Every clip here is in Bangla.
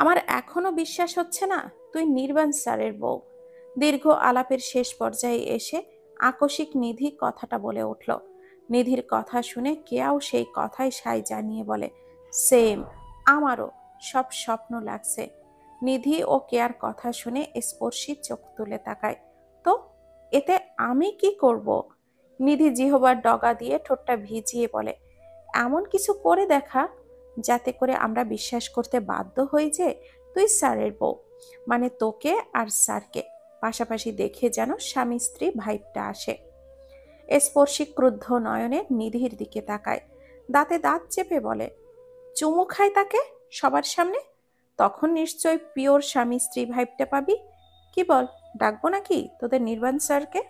আমার এখনো বিশ্বাস হচ্ছে না তুই নির্বাণ স্যারের বউ। দীর্ঘ আলাপের শেষ পর্যায়ে এসে আকস্মিক নিধি কথাটা বলে উঠল। নিধির কথা শুনে কেয়াও সেই কথাই সায় জানিয়ে বলে, সেম, আমারও সব স্বপ্ন লাগছে। নিধি ও কেয়ার কথা শুনে স্পর্শী চোখ তুলে তাকায়। তো এতে আমি কি করব? নিধি জিহবার ডগা দিয়ে ঠোঁটটা ভিজিয়ে বলে, এমন কিছু করে দেখা যাতে করে আমরা বিশ্বাস করতে বাধ্য হই যে তুই স্যারের বউ, মানে তোকে আর স্যারকে পাশাপাশি দেখে যেন স্বামী স্ত্রী ভাইবটা আসে। স্পর্শী ক্রুদ্ধ নয়নে নিধির দিকে তাকায়, দাঁতে দাঁত চেপে বলে, চুমু খায় তাকে সবার সামনে, তখন নিশ্চয় পিওর স্বামী স্ত্রী ভাইবটা পাবি। কি বল, ডাকবো নাকি তোদের নির্বাণ স্যারকে?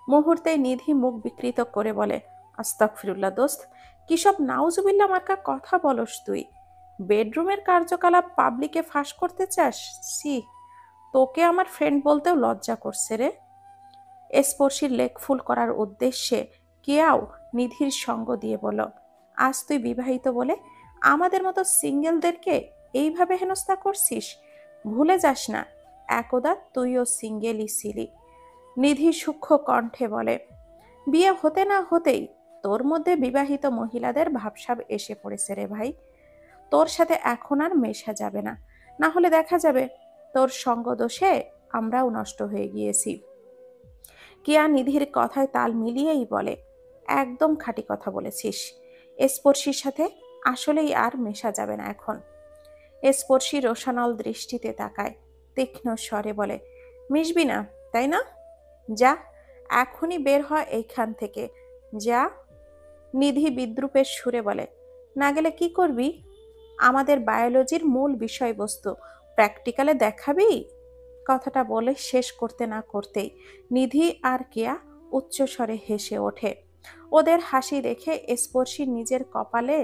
মুহূর্তে নিধি মুখ বিকৃত করে বলে, আস্তাগফিরুল্লাহ দোস্ত, কি সব নাউজুবিল্লাহ মার্কা কথা বলস তুই? বেডরুমের কার্যকলাপ পাবলিকে ফাঁস করতে চাস? সি, তোকে আমার ফ্রেন্ড বলতেও লজ্জা করছে রে। স্পর্শীর লেগ ফুল করার উদ্দেশ্যে কেয়াও নিধির সঙ্গ দিয়ে বলল, আজ তুই বিবাহিত বলে আমাদের মতো সিঙ্গেলদেরকে এইভাবে হেনস্থা করছিস? ভুলে যাস না একদা তুইও সিঙ্গেলই ছিলি। নিধি সূক্ষ্ম কণ্ঠে বলে, বিয়ে হতে না হতেই তোর মধ্যে বিবাহিত মহিলাদের ভাবসাব এসে পড়েছে রে ভাই। তোর সাথে এখন আর মেশা যাবে না, না হলে দেখা যাবে তোর সঙ্গ দোষে আমরাও নষ্ট হয়ে গিয়েছি। কিয়া নিধির কথায় তাল মিলিয়েই বলে, একদম খাঁটি কথা বলেছিস। স্পর্শীর সাথে আসলেই আর মেশা যাবে না এখন। স্পর্শী রোশানল দৃষ্টিতে তাকায়, তীক্ষ্ণ স্বরে বলে, মিশবি না তাই না? যা, এখনই বের হয় এইখান থেকে, যা। নিধি বিদ্রুপের সুরে বলে, না গেলে কি করবি? আমাদের বায়োলজির মূল বিষয়বস্তু প্র্যাকটিক্যালে দেখাবি? কথাটা বলে শেষ করতে না করতেই নিধি আর কেয়া উচ্চস্বরে হেসে ওঠে। ওদের হাসি দেখে স্পর্শী নিজের কপালে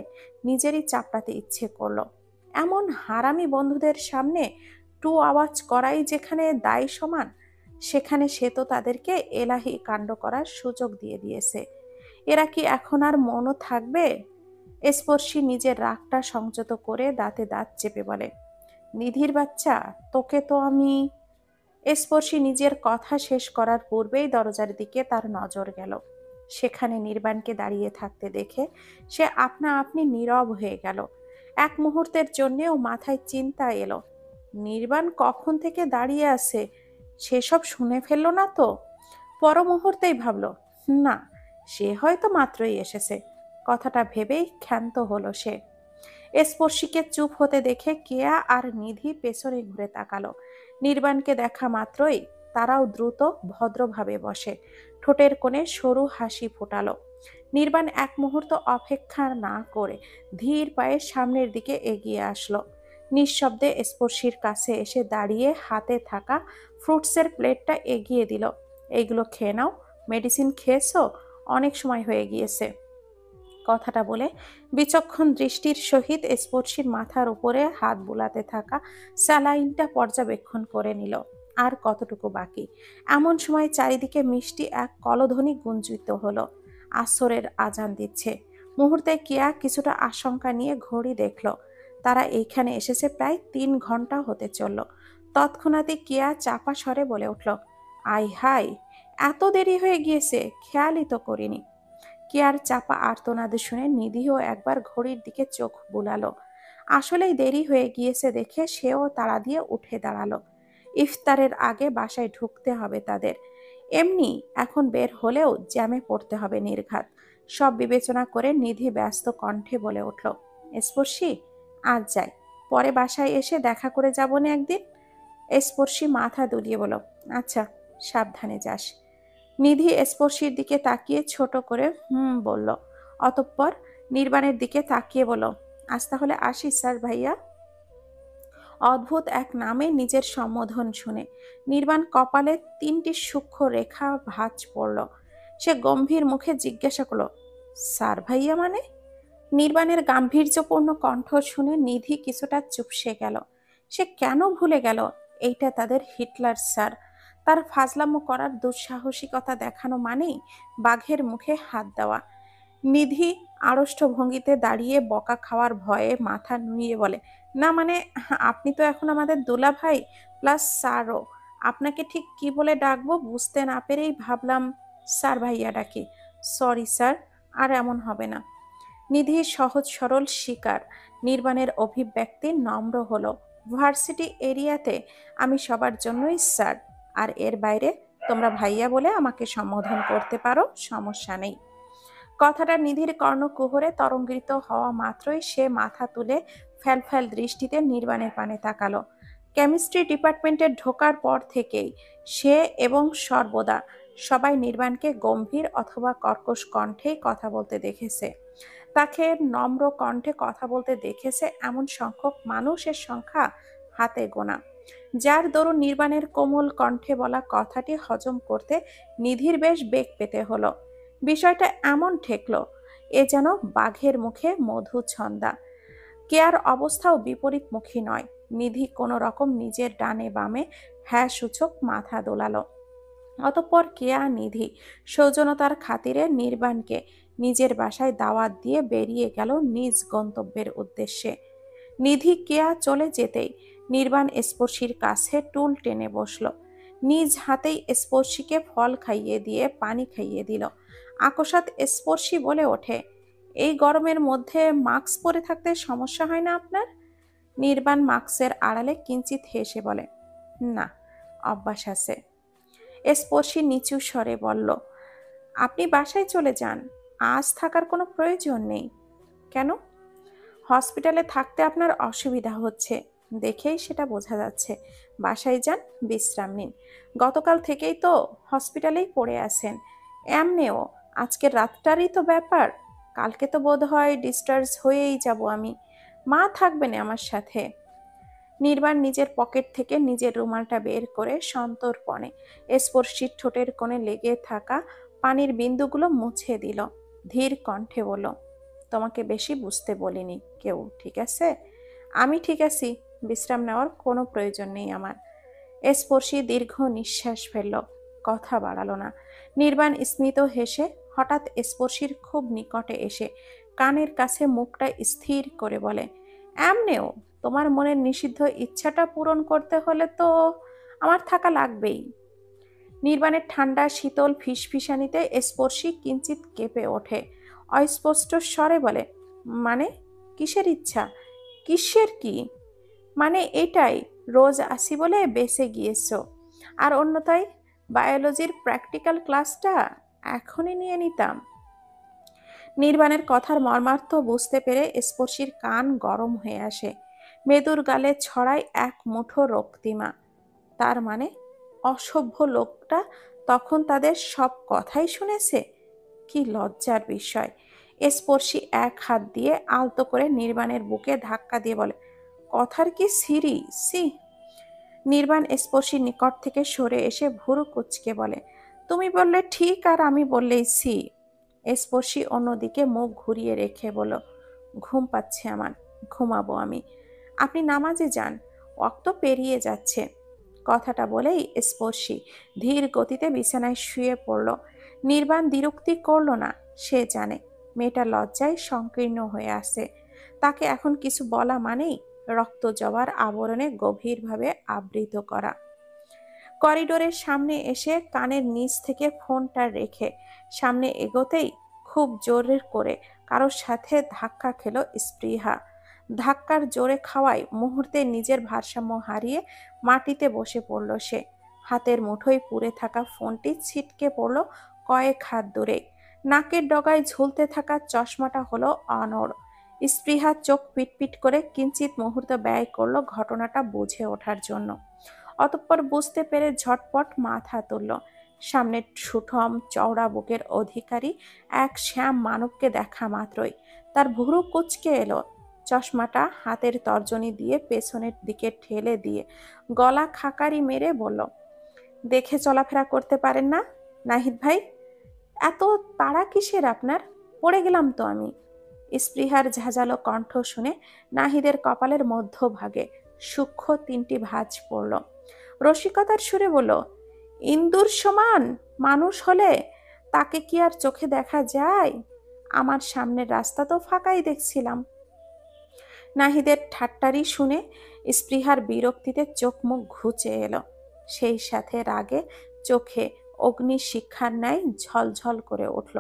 নিজেরই চাপড়াতে ইচ্ছে করলো। এমন হারামি বন্ধুদের সামনে টু আওয়াজ করাই যেখানে দায় সমান, সেখানে সে তো তাদেরকে এলাহি কাণ্ড করার সুযোগ দিয়ে দিয়েছে। এরা কি এখন আর মনও থাকবে? স্পর্শী নিজের রাগটা সংযত করে দাঁতে দাঁত চেপে বলে, নিধির বাচ্চা, তোকে তো আমি। স্পর্শী নিজের কথা শেষ করার পূর্বেই দরজার দিকে তার নজর গেল। সেখানে নির্বাণকে দাঁড়িয়ে থাকতে দেখে সে আপনা আপনি নীরব হয়ে গেল। এক মুহূর্তের জন্যেও মাথায় চিন্তা এলো, নির্বাণ কখন থেকে দাঁড়িয়ে আছে, সেসব শুনে ফেললো না তো? পর মুহূর্তেই ভাবল, না, সে হয়তো মাত্রই এসেছে। কথাটা ভেবেই ক্ষান্ত হলো সে। স্পর্শীকে চুপ হতে দেখে কেয়া আর নিধি পেছনে ঘুরে তাকালো। নির্বাণকে দেখা মাত্রই তারাও দ্রুত ভদ্রভাবে বসে ঠোঁটের কোণে সরু হাসি ফোটালো। নির্বাণ এক মুহূর্ত অপেক্ষা না করে ধীর পায়ে সামনের দিকে এগিয়ে আসলো। নিঃশব্দে স্পর্শীর কাছে এসে দাঁড়িয়ে হাতে থাকা ফ্রুটসের প্লেটটা এগিয়ে দিল। এইগুলো খেয়ে নাও, মেডিসিন খেয়েছো, অনেক সময় হয়ে গিয়েছে। কথাটা বলে বিচক্ষণ দৃষ্টির সহিত স্পর্শীর মাথার উপরে হাত বুলাতে থাকা স্যালাইনটা পর্যবেক্ষণ করে নিল। আর কতটুকু বাকি? এমন সময় চারিদিকে মিষ্টি এক কলধ্বনি গুঞ্জিত হলো। আসরের আজান দিচ্ছে। মুহূর্তে কিয়া কিছুটা আশঙ্কা নিয়ে ঘড়ি দেখল। তারা এইখানে এসেছে প্রায় 3 ঘন্টা হতে চলল। তৎক্ষণাৎই কিয়া চাপা স্বরে বলে উঠল, আই হাই, এত দেরি হয়ে গিয়েছে, খেয়ালই তো করিনি। কেয়ার চাপা আর্তনাদ শুনে নিধিও একবার ঘড়ির দিকে চোখ বুলালো। আসলেই দেরি হয়ে গিয়েছে দেখে সেও তাড়া দিয়ে উঠে দাঁড়ালো। ইফতারের আগে বাসায় ঢুকতে হবে তাদের। এমনি এখন বের হলেও জ্যামে পড়তে হবে নির্ঘাত। সব বিবেচনা করে নিধি ব্যস্ত কণ্ঠে বলে উঠল, স্পর্শী, আজ যাই, পরে বাসায় এসে দেখা করে যাবো না একদিন? স্পর্শী মাথা দুলিয়ে বলল, আচ্ছা, সাবধানে যাস। নিধি স্পর্শীর দিকে তাকিয়ে ছোট করে বলল। অতঃপর নির্বাণের দিকে তাকিয়ে বলল, আজ তাহলে আসি স্যার ভাইয়া। অদ্ভুত এক নামে নিজের সম্বোধন শুনে নির্বাণ কপালে 3টি সূক্ষ্ম রেখা ভাঁজ পড়ল। সে গম্ভীর মুখে জিজ্ঞাসা করল, স্যার ভাইয়া মানে? নির্বাণের গাম্ভীর্যপূর্ণ কণ্ঠ শুনে নিধি কিছুটা চুপসে গেল। সে কেন ভুলে গেল এইটা তাদের হিটলার স্যার? তার ফাজলামো করার দুঃসাহসিকতা দেখানো মানেই বাঘের মুখে হাত দেওয়া। নিধি আড়ষ্ট ভঙ্গিতে দাঁড়িয়ে বকা খাওয়ার ভয়ে মাথা নুইয়ে বলে, না মানে, আপনি তো এখন আমাদের দুলা ভাই প্লাস স্যারও। আপনাকে ঠিক কি বলে ডাকবো বুঝতে না পেরেই ভাবলাম স্যার ভাইয়া ডাকি। সরি স্যার, আর এমন হবে না। নিধি সহজ সরল স্বীকার। নির্বাণের অভিব্যক্তি নম্র হলো। ভার্সিটি এরিয়াতে আমি সবার জন্যই স্যার, আর এর বাইরে তোমরা ভাইয়া বলে আমাকে সম্বোধন করতে পারো, সমস্যা নেই। কথাটা নিধির কর্ণকুহরে তরঙ্গিত হওয়া মাত্রই সে মাথা তুলে ফ্যালফ্যাল দৃষ্টিতে নির্বাণের পানে তাকালো। কেমিস্ট্রি ডিপার্টমেন্টে ঢোকার পর থেকেই সে এবং সর্বদা সবাই নির্বাণকে গম্ভীর অথবা কর্কশ কণ্ঠেই কথা বলতে দেখেছে। তাকে নম্র কণ্ঠে কথা বলতে দেখেছে এমন সংখ্যক মানুষের সংখ্যা হাতে গোনা। যার দরুন নির্বাণের কোমল কণ্ঠে বলা কথাটি হজম করতে নিধির বেশ বেগ পেতে হলো। বিষয়টা এমন ঠেকলো, এ যেন বাঘের মুখে মধু ছন্দা। কেয়ার অবস্থাও বিপরীতমুখী নয়। নিধি কোনো রকম নিজের ডানে বামে হ্যাঁ সূচক মাথা দোলালো। অতঃপর কেয়া নিধি সৌজন্যতার খাতিরে নির্বাণকে নিজের বাসায় দাওয়াত দিয়ে বেরিয়ে গেল নিজ গন্তব্যের উদ্দেশ্যে। নিধি কেয়া চলে যেতেই নির্বাণ স্পর্শীর কাছে টুল টেনে বসল। নিজ হাতেই স্পর্শীকে ফল খাইয়ে দিয়ে পানি খাইয়ে দিল। আকস্মাৎ স্পর্শী বলে ওঠে, এই গরমের মধ্যে মাস্ক পরে থাকতে সমস্যা হয় না আপনার? নির্বাণ মাস্কের আড়ালে কিঞ্চিত হেসে বলে, না, অভ্যাস আছে। স্পর্শী নিচু স্বরে বলল, আপনি বাসায় চলে যান, আজ থাকার কোনো প্রয়োজন নেই। কেন? হসপিটালে থাকতে আপনার অসুবিধা হচ্ছে, দেখেই সেটা বোঝা যাচ্ছে। বাসায় যান, বিশ্রাম নিন। গতকাল থেকেই তো হসপিটালেই পড়ে আছেন। এমনিও আজকের রাতটারই তো ব্যাপার, কালকে তো বোধ হয় ডিসচার্জ হয়েই যাব আমি। মা থাকবেন আমার সাথে। নির্বাণ নিজের পকেট থেকে নিজের রুমালটা বের করে সন্তর্পণে স্পর্শীর ঠোঁটের কোণে লেগে থাকা পানির বিন্দুগুলো মুছে দিল। ধীর কণ্ঠে বলল, তোমাকে বেশি বুঝতে বলিনি কেউ, ঠিক আছে? আমি ঠিক আছি, বিশ্রাম নেওয়ার কোনো প্রয়োজন নেই আমার। স্পর্শী দীর্ঘ নিঃশ্বাস ফেলল, কথা বাড়ালো না। নির্বাণ স্মিত হেসে হঠাৎ স্পর্শীর খুব নিকটে এসে কানের কাছে মুখটা স্থির করে বলে, এমনেও তোমার মনের নিষিদ্ধ ইচ্ছাটা পূরণ করতে হলে তো আমার থাকা লাগবেই। নির্বাণের ঠান্ডা শীতল ফিসফিসানিতে স্পর্শী কিঞ্চিত কেঁপে ওঠে। অস্পষ্ট স্বরে বলে, মানে কিসের ইচ্ছা? কিসের কি? মানে এটাই, রোজ আসি বলে বেঁচে গিয়েছো, আর অন্যথায় বায়োলজির প্র্যাকটিক্যাল ক্লাসটা এখনই নিয়ে নিতাম। নির্বাণের কথার মর্মার্থ বুঝতে পেরে স্পর্শীর কান গরম হয়ে আসে। মেদুর গালে ছড়ায় এক মুঠো রক্তিমা। তার মানে অসভ্য লোকটা তখন তাদের সব কথাই শুনেছে? কি লজ্জার বিষয়! স্পর্শী এক হাত দিয়ে আলতো করে নির্বাণের বুকে ধাক্কা দিয়ে বলে, কথার কি সিরি, সি! নির্বাণ স্পর্শীর নিকট থেকে সরে এসে ভুরু কুঁচকে বলে, তুমি বললে ঠিক আর আমি বললেই সি। স্পর্শী অন্যদিকে মুখ ঘুরিয়ে রেখে বলল, ঘুম পাচ্ছে আমার, ঘুমাবো আমি। আপনি নামাজে যান, ওয়াক্ত পেরিয়ে যাচ্ছে। কথাটা বলেই স্পর্শী ধীর গতিতে বিছানায় শুয়ে পড়ল। নির্বাণ দ্বিরুক্তি করল না। সে জানে মেয়েটা লজ্জায় সংকীর্ণ হয়ে আছে। তাকে এখন কিছু বলা মানেই রক্ত জবার আবরণে গভীরভাবে আবৃত করা। করিডোরের সামনে এসে কানের নিচ থেকে ফোনটা রেখে সামনে এগোতেই খুব জোরে করে কারোর সাথে ধাক্কা খেল স্পৃহা। ধাক্কার জোরে খাওয়ায় মুহূর্তে নিজের ভারসাম্য হারিয়ে মাটিতে বসে পড়ল সে। হাতের মুঠোয় পুড়ে থাকা ফোনটি ছিটকে পড়ল কয়েক হাত দূরে। নাকের ডগায় ঝুলতে থাকা চশমাটা হলো অনড়। স্পৃহা চোখ পিটপিট করে কিঞ্চিত মুহূর্ত ব্যয় করলো ঘটনাটা বুঝে ওঠার জন্য। অতঃপর বুঝতে পেরে ঝটপট মাথা তুলল। সামনে সুঠম চওড়া বুকের অধিকারী এক শ্যাম মানবকে দেখা মাত্রই তার ভুরু কুঁচকে এলো। চশমাটা হাতের তর্জনী দিয়ে পেছনের দিকে ঠেলে দিয়ে গলা খাকারি মেরে বলল, দেখে চলাফেরা করতে পারেন না নাহিদ ভাই? এত তাড়া কিসের আপনার? পড়ে গেলাম তো আমি। স্পৃহার ঝাঁঝালো কণ্ঠ শুনে নাহিদের কপালের মধ্যভাগে সূক্ষ্ম তিনটি ভাঁজ পড়ল। রসিকতার সুরে বলল, ইন্দুর সমান মানুষ হলে তাকে কি আর চোখে দেখা যায়? আমার সামনের রাস্তা তো ফাঁকাই দেখছিলাম। নাহিদের ঠাট্টারি শুনে স্পৃহার বিরক্তিতে চোখ মুখ ঘুচে এলো। সেই সাথে রাগে চোখে অগ্নিশিখার ন্যায় ঝলঝল করে উঠল।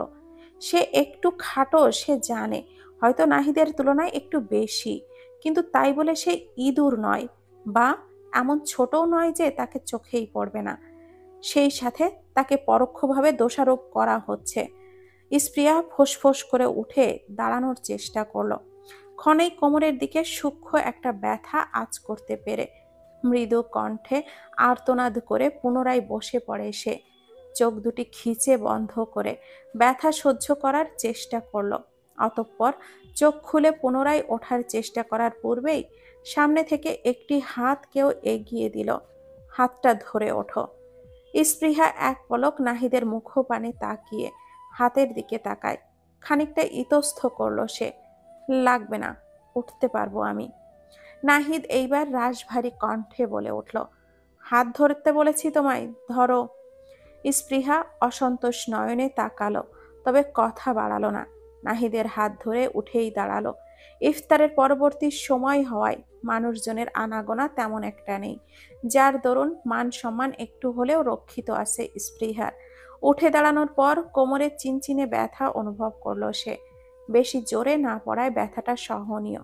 সে একটু খাটো, সে জানে, হয়তো নাহিদের তুলনায় একটু বেশি, কিন্তু তাই বলে সে ইঁদুর নয়, বা এমন ছোটও নয় যে তাকে চোখেই পড়বে না। সেই সাথে তাকে পরোক্ষভাবে দোষারোপ করা হচ্ছে। স্প্রিয়া ফোঁস করে উঠে দাঁড়ানোর চেষ্টা করলো। ক্ষণেই কোমরের দিকে সূক্ষ্ম একটা ব্যথা আঁচ করতে পেরে মৃদু কণ্ঠে আর্তনাদ করে পুনরায় বসে পড়ে সে। চোখ দুটি খিচে বন্ধ করে ব্যথা সহ্য করার চেষ্টা করলো। অতঃপর চোখ খুলে পুনরায় ওঠার চেষ্টা করার পূর্বেই সামনে থেকে একটি হাত কেউ এগিয়ে দিল। হাতটা ধরে ওঠো। স্পৃহা এক পলক নাহিদের মুখপানে তাকিয়ে হাতের দিকে তাকায়। খানিকটা ইতস্থ করলো সে। লাগবে না, উঠতে পারবো আমি। নাহিদ এইবার রাশভারী কণ্ঠে বলে উঠল, হাত ধরতে বলেছি তোমায়, ধরো। স্পৃহা অসন্তোষ নয়নে তাকালো, তবে কথা বাড়ালো না। নাহিদের হাত ধরে উঠেই দাঁড়ালো। ইফতারের পরবর্তী সময় হওয়ায় মানুষজনের আনাগোনা তেমন একটা নেই, যার দরুন মান সম্মান একটু হলেও রক্ষিত আছে স্পৃহার। উঠে দাঁড়ানোর পর কোমরে চিনচিনে ব্যথা অনুভব করলো সে। বেশি জোরে না পড়ায় ব্যথাটা সহনীয়,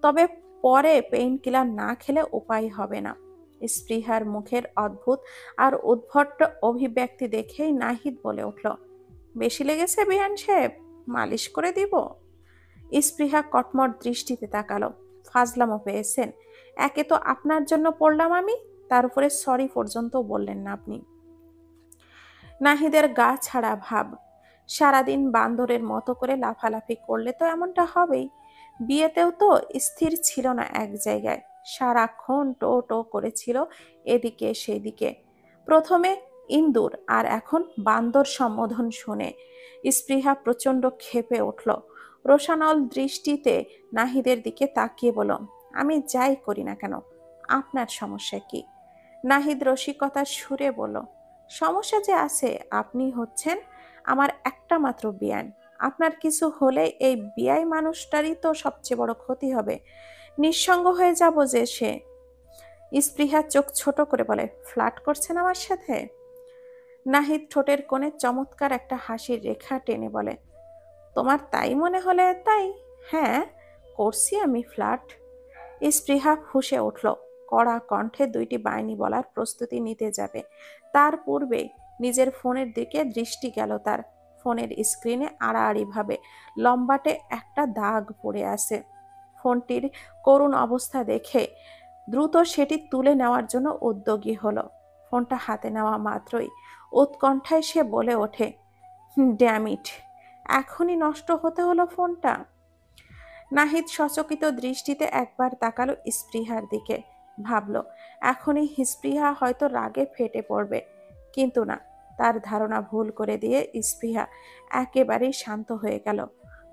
তবে পরে পেইন কিলার না খেলে উপায় হবে না। স্পৃহার মুখের অদ্ভুত আর উদ্ভট অভিব্যক্তি দেখেই নাহিদ বলে উঠল, বেশি লেগেছে বিয়ান সাহেব, মালিশ করে দিব? স্পৃহা কটমট দৃষ্টিতে তাকালো। ফাজলামো পেয়েছেন? একে তো আপনার জন্য পড়লাম আমি, তার উপরে সরি পর্যন্ত বললেন না আপনি। নাহিদের গা ছাড়া ভাব। সারাদিন বান্দরের মতো করে লাফালাফি করলে তো এমনটা হবেই। বিয়েতেও তো স্থির ছিল না এক জায়গায়, সারাক্ষণ টো টো করেছিল এদিকে সেদিকে। প্রথমে ইন্দুর আর এখন বান্দর সম্বোধন শুনে স্পৃহা প্রচণ্ড ক্ষেপে উঠল। রোশানল দৃষ্টিতে নাহিদের দিকে তাকিয়ে বলল, আমি যাই করি না কেন, আপনার সমস্যা কি? নাহিদ রসিকতার সুরে বলল, সমস্যা যে আছে, আপনি হচ্ছেন আমার একটা মাত্র বিয়ান। আপনার কিছু হলে এই বিয়াই মানুষটারই তো সবচেয়ে বড় ক্ষতি হবে, নিঃসঙ্গ হয়ে যাব যে সে। স্পৃহা চোখ ছোট করে বলে, ফ্লার্ট করছেন আমার সাথে? নাহিদ ঠোঁটের কোণে চমৎকার একটা হাসির রেখা টেনে বলে, তোমার তাই মনে হলে তাই। হ্যাঁ, করছি আমি ফ্লার্ট। স্পৃহা ফুঁসে উঠল। কড়া কণ্ঠে দুইটি বাহিনী বলার প্রস্তুতি নিতে যাবে, তার পূর্বে নিজের ফোনের দিকে দৃষ্টি গেল তার। ফোনের স্ক্রিনে আড়াআড়িভাবে লম্বাটে একটা দাগ পড়ে আছে। ফোনটির করুণ অবস্থা দেখে দ্রুত সেটি তুলে নেওয়ার জন্য উদ্যোগী হলো। ফোনটা হাতে নেওয়া মাত্রই উৎকণ্ঠায় সে বলে ওঠে, ড্যাম ইট, এখনই নষ্ট হতে হলো ফোনটা। নাহিদ সচকিত দৃষ্টিতে একবার তাকালো স্পৃহার দিকে। ভাবল, এখনই স্পৃহা হয়তো রাগে ফেটে পড়বে, কিন্তু না, তার ধারণা ভুল করে দিয়ে স্পৃহা একেবারেই শান্ত হয়ে গেল।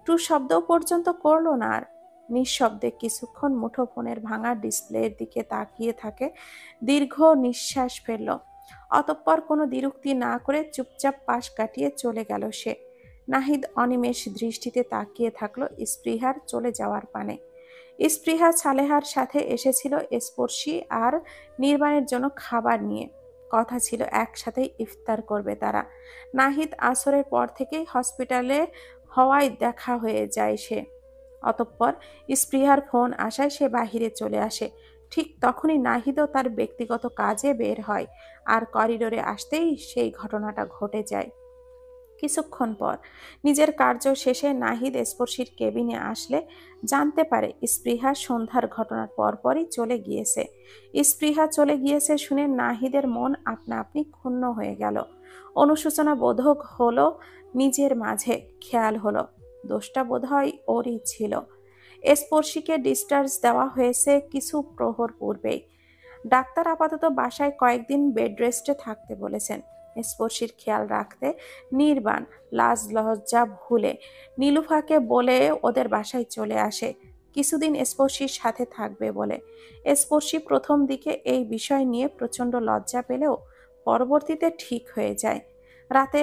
টু শব্দ পর্যন্ত করলো না আর। নিঃশব্দে কিছুক্ষণ মুঠোফোনের ভাঙা ডিসপ্লের দিকে তাকিয়ে থাকে, দীর্ঘ নিঃশ্বাস ফেলল। অতঃপর কোনো দ্বিরুক্তি না করে চুপচাপ পাশ কাটিয়ে চলে গেল সে। নাহিদ অনিমেষ দৃষ্টিতে তাকিয়ে থাকলো স্পৃহার চলে যাওয়ার পানে। স্পৃহা সালেহার সাথে এসেছিল স্পর্শী আর নির্বাণের জন্য খাবার নিয়ে। কথা ছিল একসাথে ইফতার করবে তারা। নাহিদ আসরের পর থেকেই হসপিটালে হওয়ায় দেখা হয়ে যায় সে। অতঃপর স্পৃহার ফোন আসায় সে বাহিরে চলে আসে। ঠিক তখনই নাহিদও তার ব্যক্তিগত কাজে বের হয়, আর করিডোরে আসতেই সেই ঘটনাটা ঘটে যায়। কিছুক্ষণ পর নিজের কার্য শেষে নাহিদ স্পর্শীর কেবিনে আসলে জানতে পারে স্পৃহা সন্ধ্যার ঘটনার পরপরই চলে গিয়েছে। স্পৃহা চলে গিয়েছে শুনে নাহিদের মন আপনা আপনি ক্ষুণ্ণ হয়ে গেল। অনুশোচনা বোধক হলো নিজের মাঝে। খেয়াল হলো দোষটা বোধহয় ওরই ছিল। স্পর্শীকে ডিসচার্জ দেওয়া হয়েছে কিছু প্রহর পূর্বেই। ডাক্তার আপাতত বাসায় কয়েকদিন বেড রেস্টে থাকতে বলেছেন। স্পর্শীর খেয়াল রাখতে নির্বাণ লাজ লজ্জা ভুলে নীলুফাকে বলে ওদের বাসায় চলে আসে, কিছুদিন স্পর্শীর সাথে থাকবে বলে। স্পর্শী প্রথম দিকে এই বিষয় নিয়ে প্রচণ্ড লজ্জা পেলেও পরবর্তীতে ঠিক হয়ে যায়। রাতে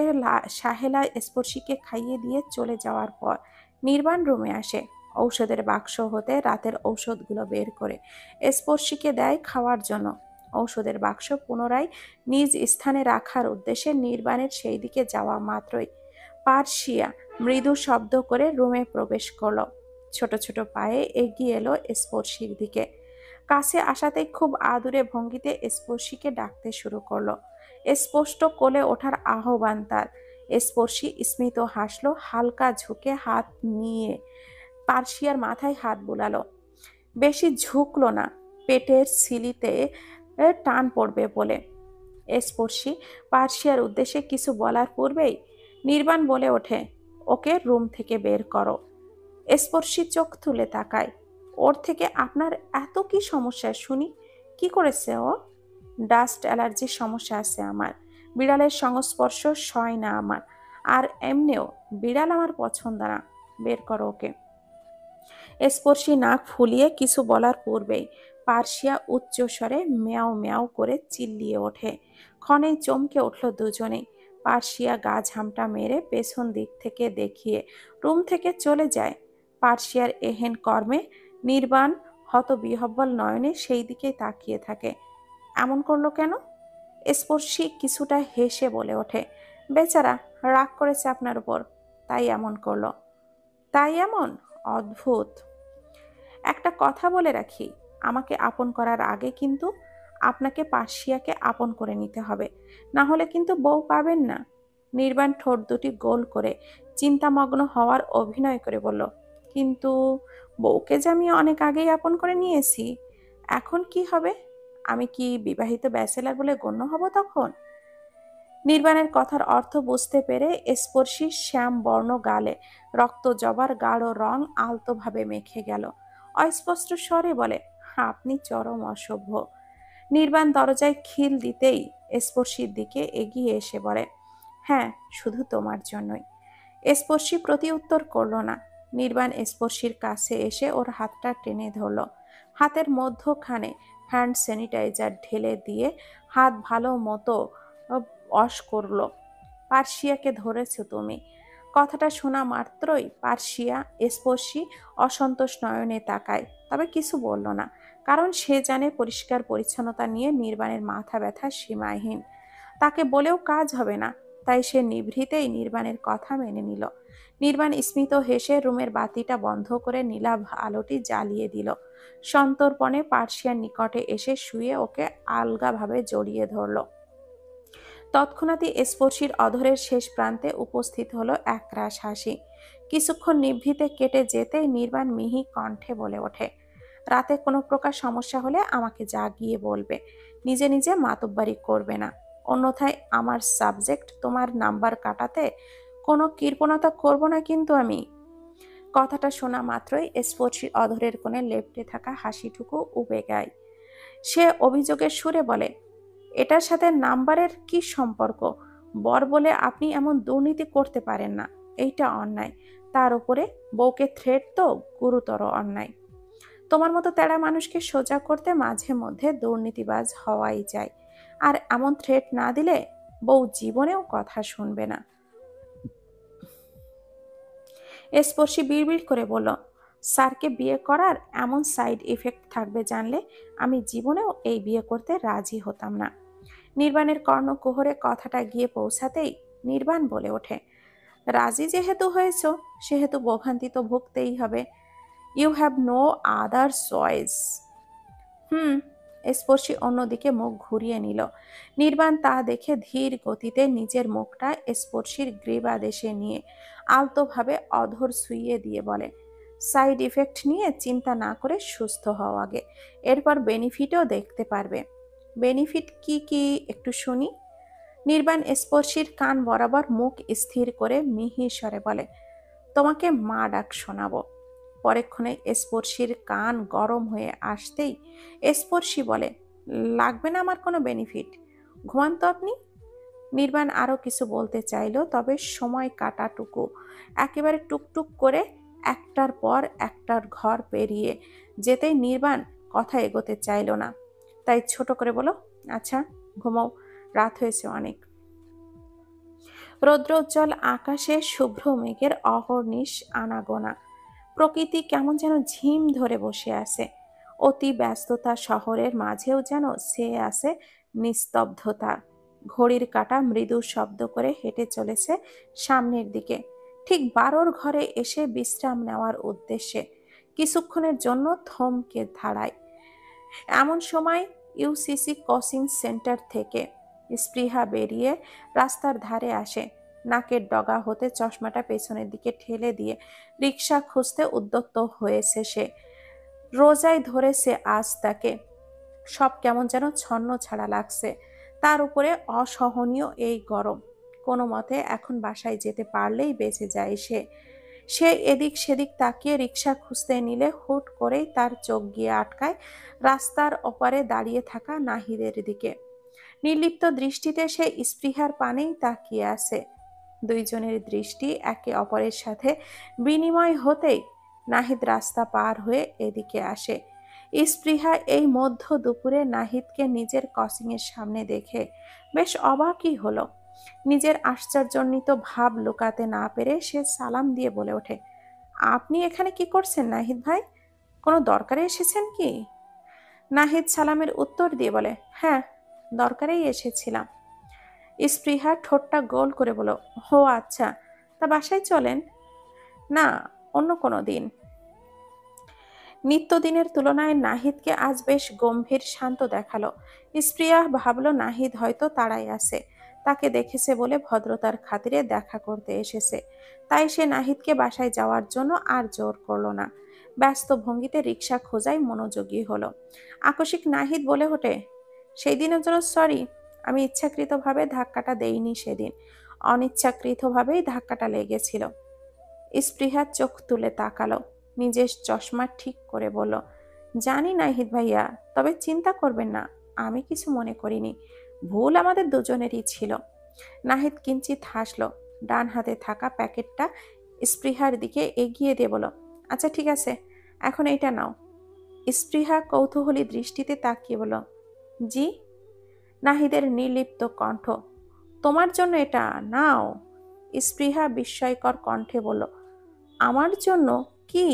সাহেলা স্পর্শীকে খাইয়ে দিয়ে চলে যাওয়ার পর নির্বাণ রুমে আসে। ঔষধের বাক্স হতে রাতের ঔষধগুলো বের করে স্পর্শীকে দেয় খাওয়ার জন্য। ঔষধের বাক্স পুনরায় নিজ স্থানে রাখার উদ্দেশ্যে নির্বাণের সেই দিকে যাওয়া মাত্রই পার্সিয়া মৃদু শব্দ করে রুমে প্রবেশ করলো। ছোট ছোট পায়ে এগিয়ে এলো স্পর্শীর দিকে। কাছে আসাতেই খুব আদুরে ভঙ্গিতে স্পর্শীকে ডাকতে শুরু করলো। স্পষ্ট কোলে ওঠার আহ্বান তার। স্পর্শী স্মিত হাসলো, হালকা ঝুঁকে হাত নিয়ে পার্সিয়ার মাথায় হাত বুলালো। বেশি ঝুঁকলো না, পেটের সিলিতে টান পড়বে বলে। স্পর্শী পার্সিয়ার উদ্দেশ্যে কিছু বলার পূর্বেই নির্বাণ বলে ওঠে, ওকে রুম থেকে বের করো। স্পর্শী চোখ তুলে তাকায়। ওর থেকে আপনার এত কি সমস্যা শুনি? কি করেছে ও? ডাস্ট অ্যালার্জির সমস্যা আছে আমার। বিড়ালের সংস্পর্শ সয় না আমার। আর এমনিও বিড়াল আমার পছন্দ না। বের করো ওকে। স্পর্শী নাক ফুলিয়ে কিছু বলার পূর্বেই পার্সিয়া উচ্চস্বরে ম্যাও ম্যাও করে চিল্লিয়ে ওঠে। ক্ষণেই চমকে উঠল দুজনেই। পার্সিয়া গা ঝামটা মেরে পেছন দিক থেকে দেখিয়ে রুম থেকে চলে যায়। পার্সিয়ার এহেন কর্মে নির্বাণ হতবিহ্বল নয়নে সেই দিকেই তাকিয়ে থাকে। এমন করলো কেন? স্পর্শী কিছুটা হেসে বলে ওঠে, বেচারা রাগ করেছে আপনার উপর, তাই এমন করলো। তাই এমন? অদ্ভুত। একটা কথা বলে রাখি, আমাকে আপন করার আগে কিন্তু আপনাকে পার্সিয়াকে আপন করে নিতে হবে, না হলে কিন্তু বউ পাবেন না। নির্বাণ ঠোঁট দুটি গোল করে চিন্তামগ্ন হওয়ার অভিনয় করে বলল, কিন্তু বউকে যে আমি অনেক আগেই আপন করে নিয়েছি, এখন কি হবে? আমি কি বিবাহিত ব্যাচেলার বলে গণ্য হব তখন? নির্বাণের কথার অর্থ বুঝতে পেরে স্পর্শী শ্যাম বর্ণ গালে রক্ত জবার গাঢ় রং আলতোভাবে মেখে গেল। অস্পষ্ট স্বরে বলে, আপনি চরম অসভ্য। নির্বাণ দরজায় খিল দিতেই স্পর্শীর দিকে এগিয়ে এসে বলে, হ্যাঁ, শুধু তোমার জন্যই। স্পর্শী প্রতি উত্তর করল না। নির্বাণ স্পর্শীর কাছে এসে ওর হাতটা টেনে ধরল। হাতের মধ্যখানে হ্যান্ড স্যানিটাইজার ঢেলে দিয়ে হাত ভালো মতো ওয়াশ করলো। পার্সিয়াকে ধরেছো তুমি। কথাটা শোনা মাত্রই পার্সিয়া স্পর্শী অসন্তোষ নয়নে তাকায়, তবে কিছু বলল না, কারণ সে জানে পরিষ্কার পরিচ্ছন্নতা নিয়ে নির্বাণের মাথা ব্যথা সীমাহীন। তাকে বলেও কাজ হবে না, তাই সে নিভৃতেই নির্বাণের কথা মেনে নিল। নির্বাণ স্মিত হেসে রুমের বাতিটা বন্ধ করে নীলাভ আলোটি জ্বালিয়ে দিল। সন্তর্পণে পার্সিয়ার নিকটে এসে শুয়ে ওকে আলগাভাবে জড়িয়ে ধরল। তৎক্ষণাৎই স্পর্শীর অধরের শেষ প্রান্তে উপস্থিত হলো একরাশ হাসি। কিছুক্ষণ নিভৃতে কেটে যেতেই নির্বাণ মিহি কণ্ঠে বলে ওঠে, রাতে কোনো প্রকার সমস্যা হলে আমাকে জাগিয়ে বলবে, নিজে নিজে মাতব্বারি করবে না। অন্যথায় আমার সাবজেক্ট তোমার নাম্বার কাটাতে কোনো কৃপণতা করব না কিন্তু আমি। কথাটা শোনা মাত্রই স্পর্শীর অধরের কোণে লেপ্টে থাকা হাসিটুকু উবে গায়। সে অভিযোগের সুরে বলে, এটার সাথে নাম্বারের কি সম্পর্ক? বর বলে আপনি এমন দুর্নীতি করতে পারেন না, এইটা অন্যায়। তার উপরে বউকে থ্রেট তো গুরুতর অন্যায়। তোমার মতো তেড়া মানুষকে সোজা করতে মাঝে মধ্যে দুর্নীতিবাজ হওয়াই যায়। আর এমন থ্রেট না দিলে বউ জীবনেও কথা শুনবে না। স্পর্শী বিড়বিড় করে বলল, স্যারকে বিয়ে করার এমন সাইড ইফেক্ট থাকবে জানলে আমি জীবনেও এই বিয়ে করতে রাজি হতাম না। নির্বাণের কর্ণকুহরে কথাটা গিয়ে পৌঁছাতেই নির্বাণ বলে ওঠে, রাজি যেহেতু হয়েছ সেহেতু ভোগান্তি তো ভুগতেই হবে। You have no other choice. Hmm. স্পর্শী অন্যদিকে মুখ ঘুরিয়ে নিল। নির্বাণ তা দেখে ধীর গতিতে নিজের মুখটা স্পর্শীর গ্রীবাদেশে নিয়ে আলতোভাবে অধর ছুঁইয়ে দিয়ে বলে, সাইড ইফেক্ট নিয়ে চিন্তা না করে সুস্থ হও আগে, এরপর বেনিফিটও দেখতে পারবে। বেনিফিট কি কি একটু শুনি। নির্বাণ স্পর্শীর কান বরাবর মুখ স্থির করে মিহি স্বরে বলে, তোমাকে মা ডাক শোনাবো। পরেক্ষণে স্পর্শীর কান গরম হয়ে আসতেই স্পর্শী বলে, লাগবে না আমার কোনো বেনিফিট, ঘুমান তো আপনি। নির্বাণ আরো কিছু বলতে চাইল, তবে সময় কাটাটুকু একেবারে টুকটুক করে একটার পর একটার ঘর পেরিয়ে যেতেই নির্বাণ কথা এগোতে চাইল না, তাই ছোট করে বলো, আচ্ছা ঘুমাও, রাত হয়েছে অনেক। রৌদ্রোজ্জ্বল আকাশে শুভ্র মেঘের অহর্নিশ আনাগোনা। প্রকৃতি কেমন যেন ঝিম ধরে বসে আছে। অতি ব্যস্ততা শহরের মাঝেও যেন ছেয়ে আছে নিস্তব্ধতা। ঘড়ির কাঁটা মৃদু শব্দ করে হেঁটে চলেছে সামনের দিকে, ঠিক বারোর ঘরে এসে বিশ্রাম নেওয়ার উদ্দেশ্যে। কিছুক্ষণের জন্য থমকে দাঁড়ায়। এমন সময় ইউসিসি কোচিং সেন্টার থেকে স্পৃহা বেরিয়ে রাস্তার ধারে আসে। নাকের ডগা হতে চশমাটা পেছনের দিকে ঠেলে দিয়ে রিক্সা খুঁজতে উদ্যত হয়েছে সে। রোজায় ধরেছে আজ তাকে। সব কেমন যেন ছন্ন ছাড়া লাগছে। তার উপরে অসহনীয় এই গরম। কোনো মতে এখন বাসায় যেতে পারলেই বেঁচে যায় সে। সে এদিক সেদিক তাকিয়ে রিক্সা খুঁজতে নিলে হুট করেই তার চোখ গিয়ে আটকায় রাস্তার ওপারে দাঁড়িয়ে থাকা নাহিদের দিকে। নির্লিপ্ত দৃষ্টিতে সে স্পৃহার পানেই তাকিয়ে আছে। দুইজনের দৃষ্টি একে অপরের সাথে বিনিময় হতেই নাহিদ রাস্তা পার হয়ে এদিকে আসে। স্পৃহা এই মধ্য দুপুরে নাহিদকে নিজের ক্রসিংয়ের সামনে দেখে বেশ অবাকই হলো। নিজের আশ্চর্যান্বিত ভাব লুকাতে না পেরে সে সালাম দিয়ে বলে ওঠে, আপনি এখানে কি করছেন নাহিদ ভাই? কোনো দরকারে এসেছেন কি? নাহিদ সালামের উত্তর দিয়ে বলে, হ্যাঁ, দরকারেই এসেছিলাম। স্পৃহা ঠোঁটটা গোল করে বলল, ও আচ্ছা, তা বাসায় চলেন। না, অন্য কোনো দিন। নিত্যদিনের তুলনায় নাহিদকে আজ বেশ গম্ভীর শান্ত দেখালো। স্পৃহা ভাবল নাহিদ হয়তো তাড়াই আছে, তাকে দেখেছে বলে ভদ্রতার খাতিরে দেখা করতে এসেছে। তাই সে নাহিদকে বাসায় যাওয়ার জন্য আর জোর করল না। ব্যস্ত ভঙ্গিতে রিক্সা খোঁজায় মনোযোগী হলো। আকস্মিক নাহিদ বলে ওঠে, সেই দিনের জন্য সরি, আমি ইচ্ছাকৃতভাবে ধাক্কাটা দেইনি সেদিন, অনিচ্ছাকৃতভাবেই ধাক্কাটা লেগেছিল। স্পৃহা চোখ তুলে তাকালো, নিজের চশমা ঠিক করে বলল, জানি নাহিদ ভাইয়া, তবে চিন্তা করবেন না, আমি কিছু মনে করিনি, ভুল আমাদের দুজনেরই ছিল। নাহিদ কিঞ্চিত হাসলো, ডান হাতে থাকা প্যাকেটটা স্পৃহার দিকে এগিয়ে দিয়ে বলল, আচ্ছা ঠিক আছে, এখন এইটা নাও। স্পৃহা কৌতূহলী দৃষ্টিতে তাকিয়ে বলল, জি? নাহিদের নির্লিপ্ত কণ্ঠ, তোমার জন্য এটা নাও। স্পৃহা বিস্ময়কর কণ্ঠে বলল, আমার জন্য? কি?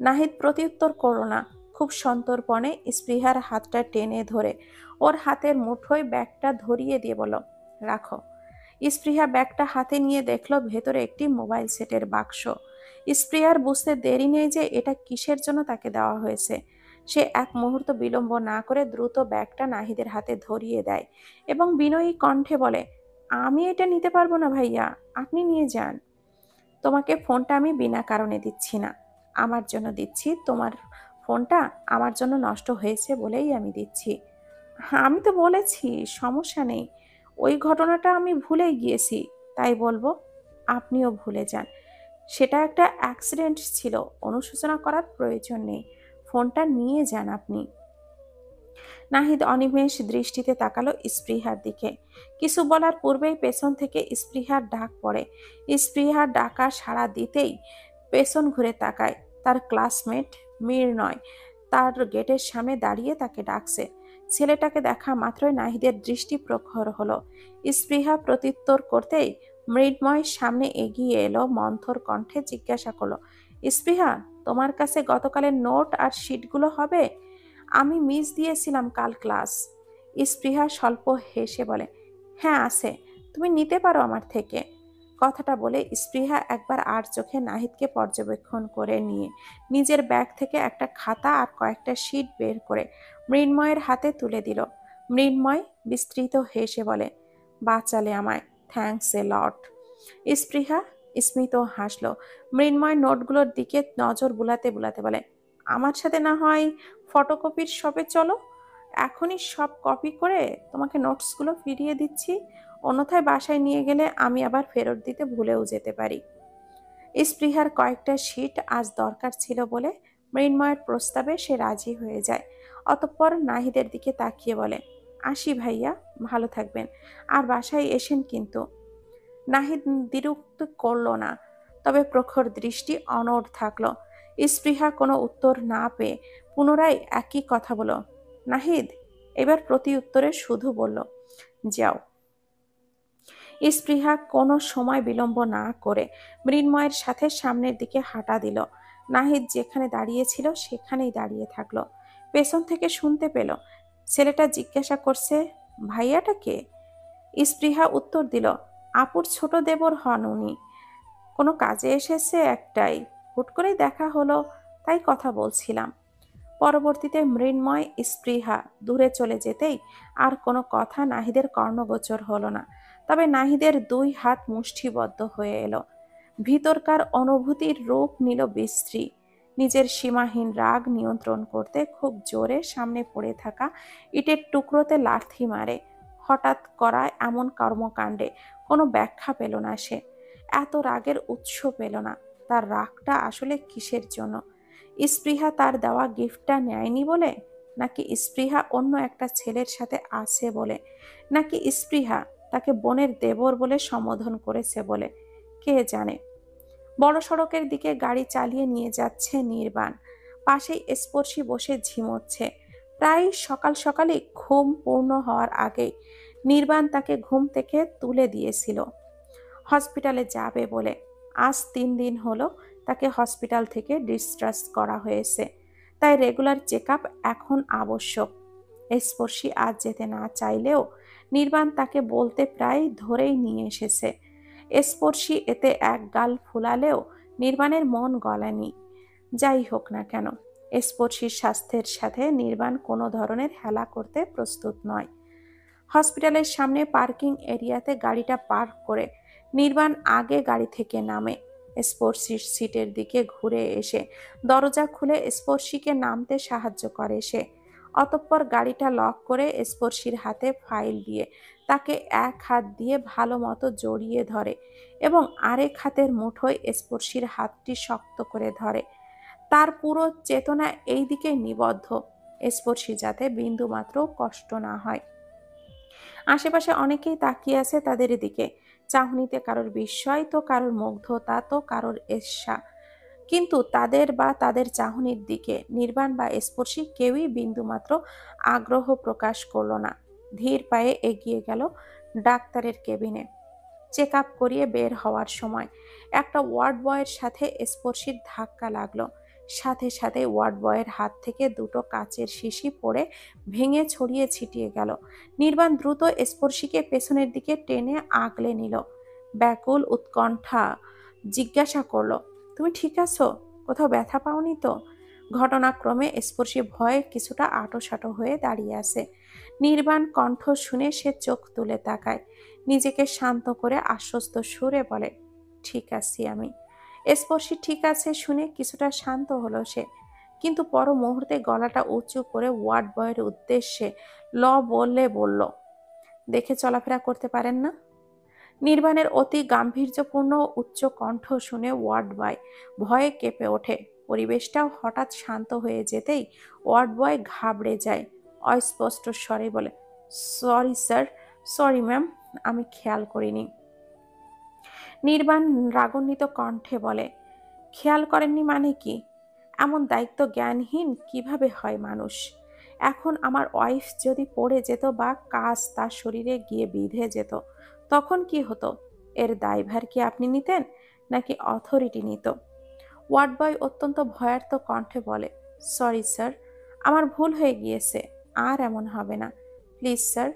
নাহিদ প্রত্যুত্তর করল না। খুব সন্তর্পণে স্পৃহার হাতটা টেনে ধরে ওর হাতের মুঠোয় ব্যাগটা ধরিয়ে দিয়ে বলল, রাখো। স্পৃহা ব্যাগটা হাতে নিয়ে দেখল ভেতরে একটি মোবাইল সেটের বাক্স। স্পৃহার বুঝতে দেরি নেই যে এটা কিসের জন্য তাকে দেওয়া হয়েছে। সে এক মুহূর্ত বিলম্ব না করে দ্রুত ব্যাগটা নাহিদের হাতে ধরিয়ে দেয় এবং বিনয়ী কণ্ঠে বলে, আমি এটা নিতে পারবো না ভাইয়া, আপনি নিয়ে যান। তোমাকে ফোনটা আমি বিনা কারণে দিচ্ছি না, আমার জন্য দিচ্ছি। তোমার ফোনটা আমার জন্য নষ্ট হয়েছে বলেই আমি দিচ্ছি। আমি তো বলেছি সমস্যা নেই, ওই ঘটনাটা আমি ভুলেই গিয়েছি, তাই বলবো আপনিও ভুলে যান। সেটা একটা অ্যাক্সিডেন্ট ছিল, অনুশোচনা করার প্রয়োজন নেই, ফোনটা নিয়ে যান আপনি। নাহিদ অনিমেষ দৃষ্টিতে তাকালো স্পৃহার দিকে। কিছু বলার পূর্বেই পেছন থেকে স্পৃহার ডাক পড়ে। স্পৃহার ডাকা সাড়া দিতেই পেছন ঘুরে তাকায়। তার ক্লাসমেট মৃন্ময় তার গেটের সামনে দাঁড়িয়ে তাকে ডাকছে। ছেলেটাকে দেখা মাত্রই নাহিদের দৃষ্টি প্রখর হলো। স্পৃহা প্রত্যুত্তর করতেই মৃন্ময় সামনে এগিয়ে এলো, মন্থর কণ্ঠে জিজ্ঞাসা করলো, স্পৃহা, তোমার কাছে গতকালের নোট আর শিটগুলো হবে? আমি মিস দিয়েছিলাম কাল ক্লাস। স্পৃহা স্বল্প হেসে বলে, হ্যাঁ আছে, তুমি নিতে পারো আমার থেকে। কথাটা বলে স্পৃহা একবার আর চোখে নাহিদকে পর্যবেক্ষণ করে নিয়ে নিজের ব্যাগ থেকে একটা খাতা আর কয়েকটা শিট বের করে মৃন্ময়ের হাতে তুলে দিল। মৃন্ময় বিস্তৃত হেসে বলে, বাঁচালে আমায়, থ্যাঙ্কস এ লট। স্পৃহা স্মিত হাসলো। মৃন্ময় নোটগুলোর দিকে নজর বুলাতে বুলাতে বলে, আমার সাথে না হয় ফটোকপির শপে চলো, এখনই সব কপি করে তোমাকে নোটসগুলো ফিরিয়ে দিচ্ছি, অন্যথায় বাসায় নিয়ে গেলে আমি আবার ফেরত দিতে ভুলেও যেতে পারি। স্পৃহার কয়েকটা শিট আজ দরকার ছিল বলে মৃন্ময়ের প্রস্তাবে সে রাজি হয়ে যায়। অতঃপর নাহিদের দিকে তাকিয়ে বলে, আসি ভাইয়া, ভালো থাকবেন, আর বাসায় এসেন কিন্তু। নাহিদ বিরক্ত করল না, তবে প্রখর দৃষ্টি অনড় থাকলো। স্পৃহা কোনো উত্তর না পেয়ে পুনরায় একই কথা বলল। নাহিদ এবার প্রতি উত্তরে শুধু বলল, যাও। স্পৃহা কোনো সময় বিলম্ব না করে মৃন্ময়ের সাথে সামনের দিকে হাঁটা দিল। নাহিদ যেখানে দাঁড়িয়েছিল সেখানেই দাঁড়িয়ে থাকলো। পেছন থেকে শুনতে পেল ছেলেটা জিজ্ঞাসা করছে, ভাইয়াটা কে? স্পৃহা উত্তর দিল, আপুর ছোট দেবর হন উনি। কোনো কাজে এসেছে একটাই, হুট করেই দেখা হলো, তাই কথা বলছিলাম। পরবর্তীতে মৃন্ময় স্পৃহা দূরে চলে যেতেই আর কোনো কথা নাহিদের কর্ণগোচর হলো না। তবে নাহিদের দুই হাত মুষ্টিবদ্ধ হয়ে এলো। ভিতরকার অনুভূতির রূপ নিল বিশ্রী। নিজের সীমাহীন রাগ নিয়ন্ত্রণ করতে খুব জোরে সামনে পড়ে থাকা ইটের টুকরোতে লাথি মারে। হঠাৎ করা এমন কর্মকাণ্ডে কোনো ব্যাখ্যা পেল না সে। এত রাগের উৎস পেল না। তার রাগটা আসলে কিসের জন্য? স্পৃহা তার দেওয়া গিফটটা নেয়নি বলে, নাকি স্পৃহা অন্য একটা ছেলের সাথে আছে বলে, নাকি স্পৃহা তাকে বোনের দেবর বলে সম্বোধন করেছে বলে, কে জানে। বড় সড়কের দিকে গাড়ি চালিয়ে নিয়ে যাচ্ছে নির্বাণ। পাশেই স্পর্শী বসে ঝিমোচ্ছে। প্রায় সকাল সকালই ঘুম পূর্ণ হওয়ার আগেই নির্বাণ তাকে ঘুম থেকে তুলে দিয়েছিল হসপিটালে যাবে বলে। আজ 3 দিন হলো তাকে হসপিটাল থেকে ডিসচার্জ করা হয়েছে, তাই রেগুলার চেক আপ এখন আবশ্যক। স্পর্শী আজ যেতে না চাইলেও নির্বাণ তাকে বলতে প্রায় ধরেই নিয়ে এসেছে। স্পর্শী এতে এক গাল ফুলালেও নির্বাণের মন গলায়নি। যাই হোক না কেন, স্পর্শীর স্বাস্থ্যের সাথে নির্বাণ কোনো ধরনের হেলা করতে প্রস্তুত নয়। হসপিটালের সামনে পার্কিং এরিয়াতে গাড়িটা পার্ক করে নির্বাণ আগে গাড়ি থেকে নামে। স্পর্শীর সিটের দিকে ঘুরে এসে দরজা খুলে স্পর্শীকে নামতে সাহায্য করে সে। অতঃপর গাড়িটা লক করে স্পর্শীর হাতে ফাইল দিয়ে তাকে এক হাত দিয়ে ভালো মতো জড়িয়ে ধরে এবং আরেক হাতের মুঠোয় স্পর্শীর হাতটি শক্ত করে ধরে। তার পুরো চেতনা এই দিকে নিবদ্ধ, স্পর্শী যাতে বিন্দুমাত্র কষ্ট না হয়। আশেপাশে অনেকেই তাকিয়ে আছে তাদের দিকে। চাহনিতে কারোর বিস্ময়, তো কারোর মুগ্ধতা, তো কারোর ঈর্ষা। কিন্তু তাদের বা তাদের চাহনির দিকে নির্বাণ বা স্পর্শী কেউই বিন্দুমাত্র আগ্রহ প্রকাশ করল না। ধীর পায়ে এগিয়ে গেল ডাক্তারের কেবিনে। চেক আপ করিয়ে বের হওয়ার সময় একটা ওয়ার্ড বয়ের সাথে স্পর্শীর ধাক্কা লাগলো। সাথে সাথে ওয়ার্ড বয়ের হাত থেকে দুটো কাচের শিশি পড়ে ভেঙে ছড়িয়ে ছিটিয়ে গেল। নির্বাণ দ্রুত স্পর্শীকে পেছনের দিকে টেনে আগলে নিল। ব্যাকুল উৎকণ্ঠা জিজ্ঞাসা করলো, তুমি ঠিক আছো? কোথাও ব্যথা পাওনি তো? ঘটনাক্রমে স্পর্শী ভয়ে কিছুটা আঁটোসাঁটো হয়ে দাঁড়িয়ে আছে। নির্বাণ কণ্ঠ শুনে সে চোখ তুলে তাকায়। নিজেকে শান্ত করে আশ্বস্ত সুরে বলে, ঠিক আছি আমি। স্পর্শী ঠিক আছে শুনে কিছুটা শান্ত হলো সে, কিন্তু পর মুহূর্তে গলাটা উঁচু করে ওয়ার্ড বয়ের উদ্দেশ্যে বললে বলল, দেখে চলাফেরা করতে পারেন না? নির্বাণের অতি গাম্ভীর্যপূর্ণ উচ্চ কণ্ঠ শুনে ওয়ার্ড বয় ভয়ে কেঁপে ওঠে। পরিবেশটাও হঠাৎ শান্ত হয়ে যেতেই ওয়ার্ড বয় ঘাবড়ে যায়। অস্পষ্ট স্বরে বলে, সরি স্যার, সরি ম্যাম, আমি খেয়াল করিনি। নির্বাণ রাগান্বিত কণ্ঠে বলে, খেয়াল করেননি মানে কি? এমন দায়িত্ব জ্ঞানহীন কিভাবে হয় মানুষ? এখন আমার ওয়াইফ যদি পড়ে যেত বা কাজ তার শরীরে গিয়ে বিঁধে যেত, তখন কি হতো? এর দায়ভার কি আপনি নিতেন, নাকি অথরিটি নিত? ওয়ার্ড বয় অত্যন্ত ভয়ার্ত কণ্ঠে বলে, সরি স্যার, আমার ভুল হয়ে গিয়েছে, আর এমন হবে না। প্লিজ স্যার,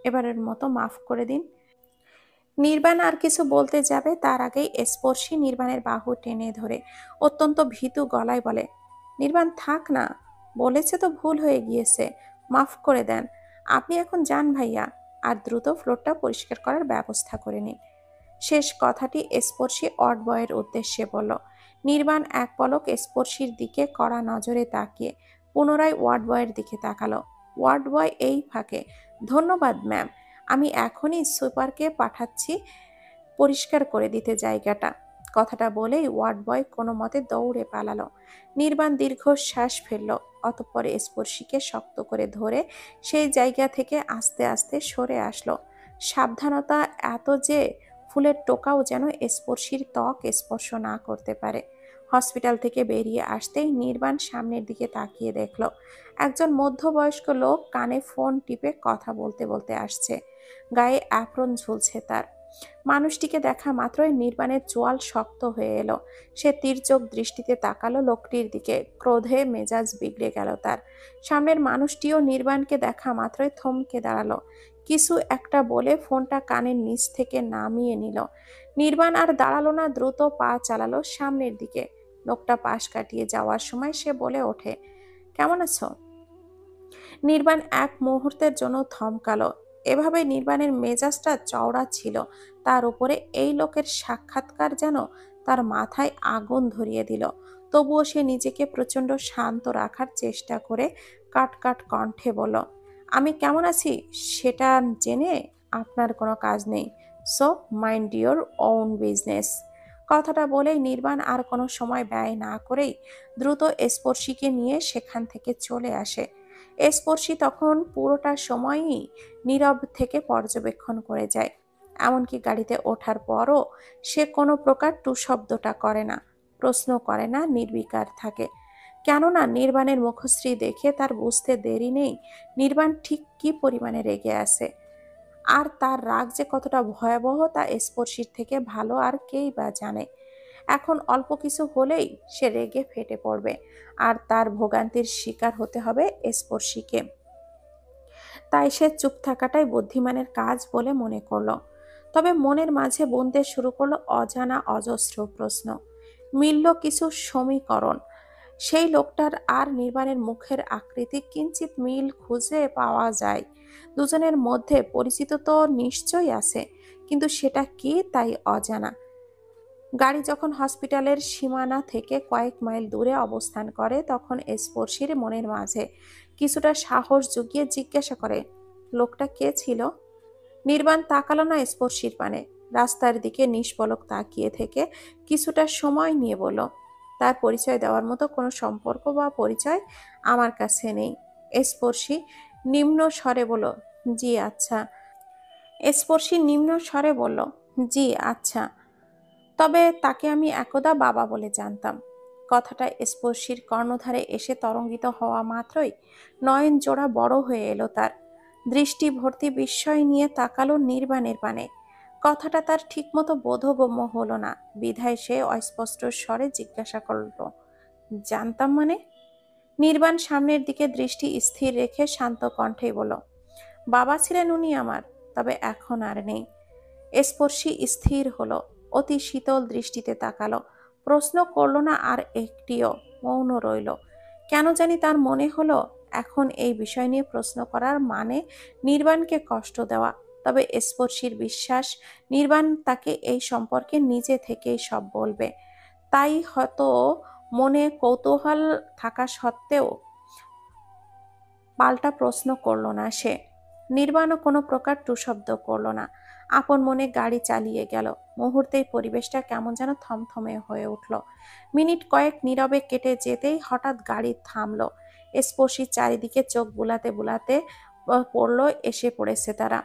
এবারের মতো মাফ করে দিন। নির্বাণ আর কিছু বলতে যাবে তার আগেই স্পর্শী নির্বাণের বাহু টেনে ধরে অত্যন্ত ভীতু গলায় বলে, নির্বাণ থাক না, বলেছে তো ভুল হয়ে গিয়েছে, মাফ করে দেন। আপনি এখন যান ভাইয়া, আর দ্রুত ফ্লোরটা পরিষ্কার করার ব্যবস্থা করে নিন। শেষ কথাটি স্পর্শী ওয়ার্ড বয়ের উদ্দেশ্যে বলল। নির্বাণ এক পলক স্পর্শীর দিকে কড়া নজরে তাকিয়ে পুনরায় ওয়ার্ড বয়ের দিকে তাকালো। ওয়ার্ড বয় এই ফাঁকে, ধন্যবাদ ম্যাম, আমি এখনই সুপারকে পাঠাচ্ছি পরিষ্কার করে দিতে জায়গাটা। কথাটা বলেই ওয়ার্ড বয় কোনো মতে দৌড়ে পালালো। নির্বাণ দীর্ঘশ্বাস ফেলল, অতঃপর স্পর্শীকে শক্ত করে ধরে সেই জায়গা থেকে আস্তে আস্তে সরে আসলো। সাবধানতা এত যে ফুলের টোকাও যেন স্পর্শীর ত্বক স্পর্শ না করতে পারে। হসপিটাল থেকে বেরিয়ে আসতেই নির্বাণ সামনের দিকে তাকিয়ে দেখল একজন মধ্যবয়স্ক লোক কানে ফোন টিপে কথা বলতে বলতে আসছে। গায়ে অ্যাপ্রন ঝুলছে তার। মানুষটিকে দেখা মাত্রই নির্বাণের চোয়াল শক্ত হয়ে এলো। সে তীর্যক দৃষ্টিতে তাকালো লোকটির দিকে। ক্রোধে মেজাজ বিগড়ে গেল তার। সামনের মানুষটিও নির্বাণকে দেখা মাত্রই থমকে দাঁড়ালো। কিছু একটা বলে ফোনটা কানের নিচ থেকে নামিয়ে নিল। নির্বাণ আর দাঁড়ালো না, দ্রুত পা চালালো সামনের দিকে। লোকটা পাশ কাটিয়ে যাওয়ার সময় সে বলে ওঠে, কেমন আছো? নির্বাণ এক মুহূর্তের জন্য থমকালো। এভাবে নির্বাণের মেজাজটা চওড়া ছিল। তার উপরে এই লোকের সাক্ষাৎকার যেন তার মাথায় আগুন ধরিয়ে দিল। তবুও সে নিজেকে প্রচণ্ড শান্ত রাখার চেষ্টা করে কাট কাট কণ্ঠে বলল, আমি কেমন আছি সেটা জেনে আপনার কোনো কাজ নেই। So mind your own business. কথাটা বলেই নির্বাণ আর কোনো সময় ব্যয় না করেই দ্রুত স্পর্শীকে নিয়ে সেখান থেকে চলে আসে। স্পর্শী তখন পুরোটা সময়ই নীরব থেকে পর্যবেক্ষণ করে যায়। এমনকি গাড়িতে ওঠার পরও সে কোনো প্রকার টু শব্দটা করে না, প্রশ্ন করে না, নির্বিকার থাকে। কেননা নির্বাণের মুখশ্রী দেখে তার বুঝতে দেরি নেই নির্বাণ ঠিক কী পরিমাণে রেগে আছে। আর তার রাগ যে কতটা ভয়াবহ তা স্পর্শীর থেকে ভালো আর কেই বা জানে। এখন অল্প কিছু হলেই সে রেগে ফেটে পড়বে, আর তার ভোগান্তির শিকার হতে হবে স্পর্শীকে। তাই সে চুপ থাকাটাই বুদ্ধিমানের কাজ বলে মনে করলো। তবে মনের মাঝে বুনতে শুরু করলো অজানা অজস্র প্রশ্ন। মিলল কিছু সমীকরণ। সেই লোকটার আর নির্বাণের মুখের আকৃতি কিঞ্চিত মিল খুঁজে পাওয়া যায়। দুজনের মধ্যে পরিচিত তো নিশ্চয়ই আছে, কিন্তু সেটা কি তাই অজানা। গাড়ি যখন হসপিটালের সীমানা থেকে কয়েক মাইল দূরে অবস্থান করে তখন স্পর্শীর মনের মাঝে কিছুটা সাহস জুগিয়ে জিজ্ঞাসা করে, লোকটা কে ছিল? নির্বাণ তাকালো না স্পর্শীর পানে। রাস্তার দিকে নিষ্পলক তাকিয়ে থেকে কিছুটা সময় নিয়ে বলল, তার পরিচয় দেওয়ার মতো কোনো সম্পর্ক বা পরিচয় আমার কাছে নেই। স্পর্শী নিম্ন স্বরে বলল, জি আচ্ছা। স্পর্শী নিম্ন স্বরে বলল, জি আচ্ছা, তবে তাকে আমি একদা বাবা বলে জানতাম। কথাটা স্পর্শীর কর্ণধারে এসে তরঙ্গিত হওয়া মাত্রই নয়ন জোড়া বড় হয়ে এলো তার। দৃষ্টি ভর্তি বিস্ময় নিয়ে তাকালো নির্বাণের পানে। কথাটা তার ঠিকমতো বোধগম্য হলো না, বিধায় সে অস্পষ্ট স্বরে জিজ্ঞাসা করল, জানতাম মানে? নির্বাণ সামনের দিকে দৃষ্টি স্থির রেখে শান্ত কণ্ঠেই বলল, বাবা ছিলেন উনি আমার, তবে এখন আর নেই। স্পর্শী স্থির হলো, অতি শীতল দৃষ্টিতে তাকালো। প্রশ্ন করল না আর একটিও, মৌন রইল। কেন জানি তার মনে হলো এখন এই বিষয় নিয়ে প্রশ্ন করার মানে নির্বাণকে কষ্ট দেওয়া। তবে স্পর্শীর বিশ্বাস নির্বাণ তাকে এই সম্পর্কে নিজে থেকেই সব বলবে। তাই হয়তো মনে কৌতূহল থাকা সত্ত্বেও পাল্টা প্রশ্ন করল না সে। নির্বাণও কোনো প্রকার টুশব্দ করল না, আপন মনে গাড়ি চালিয়ে গেল। মুহূর্তেই পরিবেশটা কেমন যেন থমথমে হয়ে উঠল। মিনিট কয়েক নীরবে কেটে যেতেই হঠাৎ গাড়ি থামলো। স্পর্শী চারিদিকে চোখ বুলাতে বুলাতে পড়ল, এসে পড়েছে তারা।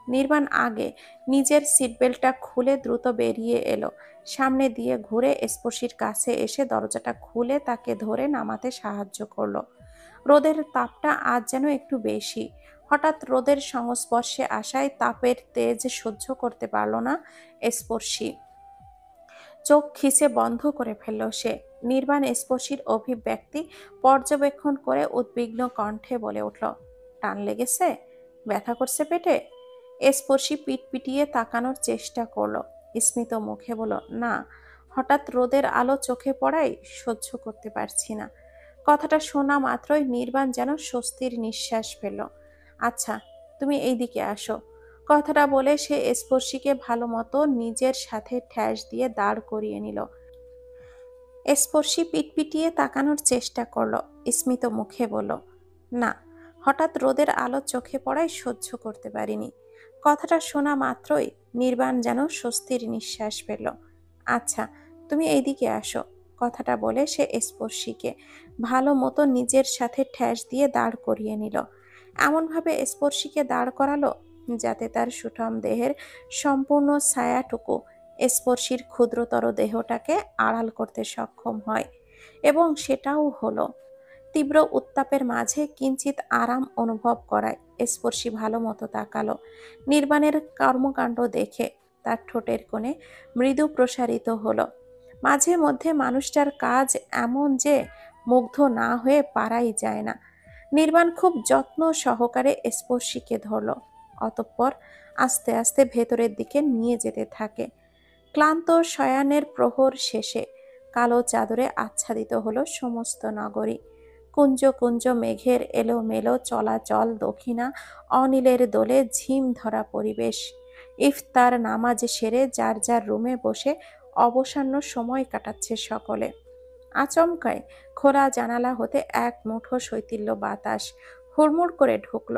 নির্বাণ আগে নিজের সিটবেল্টটা খুলে দ্রুত বেরিয়ে এলো। সামনে দিয়ে ঘুরে স্পর্শীর কাছে এসে দরজাটা খুলে তাকে ধরে নামাতে সাহায্য করলো। রোদের তাপটা আজ যেন একটু বেশি। হঠাৎ রোদের সংস্পর্শে আসায় তাপের তেজ সহ্য করতে পারল না স্পর্শী। চোখ খিচে বন্ধ করে ফেলল সে। নির্বাণ স্পর্শীর অভিব্যক্তি পর্যবেক্ষণ করে উদ্বিগ্ন কণ্ঠে বলে উঠল, টান লেগেছে? ব্যথা করছে পেটে? স্পর্শী পিট পিটিয়ে তাকানোর চেষ্টা করলো। স্মিত মুখে বলল, না, হঠাৎ রোদের আলো চোখে পড়ায় সহ্য করতে পারছি না। কথাটা শোনা মাত্রই নির্বাণ যেন স্বস্তির নিঃশ্বাস ফেলল। আচ্ছা, তুমি এই দিকে আসো। কথাটা বলে সে স্পর্শীকে ভালো মতো নিজের সাথে ঠ্যাস দিয়ে দাঁড় করিয়ে নিল। স্পর্শী পিটপিটিয়ে তাকানোর চেষ্টা করলো। স্মিত মুখে বলল, না, হঠাৎ রোদের আলো চোখে পড়ায় সহ্য করতে পারিনি। কথাটা শোনা মাত্রই নির্বাণ যেন স্বস্তির নিঃশ্বাস ফেলল। আচ্ছা, তুমি এইদিকে আসো। কথাটা বলে সে স্পর্শীকে ভালো মতো নিজের সাথে ঠ্যাস দিয়ে দাঁড় করিয়ে নিল। এমনভাবে স্পর্শীকে দাঁড় করালো যাতে তার সুঠাম দেহের সম্পূর্ণ ছায়াটুকু স্পর্শীর ক্ষুদ্রতর দেহটাকে আড়াল করতে সক্ষম হয়, এবং সেটাও হলো। তীব্র উত্তাপের মাঝে কিঞ্চিত আরাম অনুভব করায় স্পর্শী ভালো মতো তাকালো নির্বাণের কর্মকাণ্ড দেখে। তার ঠোঁটের কোণে মৃদু প্রসারিত হলো। মাঝে মধ্যে মানুষটার কাজ এমন যে মুগ্ধ না হয়ে পারাই যায় না। নির্বাণ খুব যত্ন সহকারে স্পর্শীকে ধরল, অতঃপর আস্তে আস্তে ভেতরের দিকে নিয়ে যেতে থাকে। ক্লান্ত শয়ানের প্রহর শেষে কালো চাদরে আচ্ছাদিত হলো সমস্ত নগরী। কুঞ্জ কুঞ্জ মেঘের এলোমেলো চলাচল, দক্ষিণা অনিলের দোলে ঝিম ধরা পরিবেশ। ইফতার নামাজ সেরে যার যার রুমে বসে অবসান্ন সময় কাটাচ্ছে সকলে। আচমকায় খোলা জানালা হতে এক মুঠো শৈথিল্য বাতাস হুড়মুড় করে ঢুকল,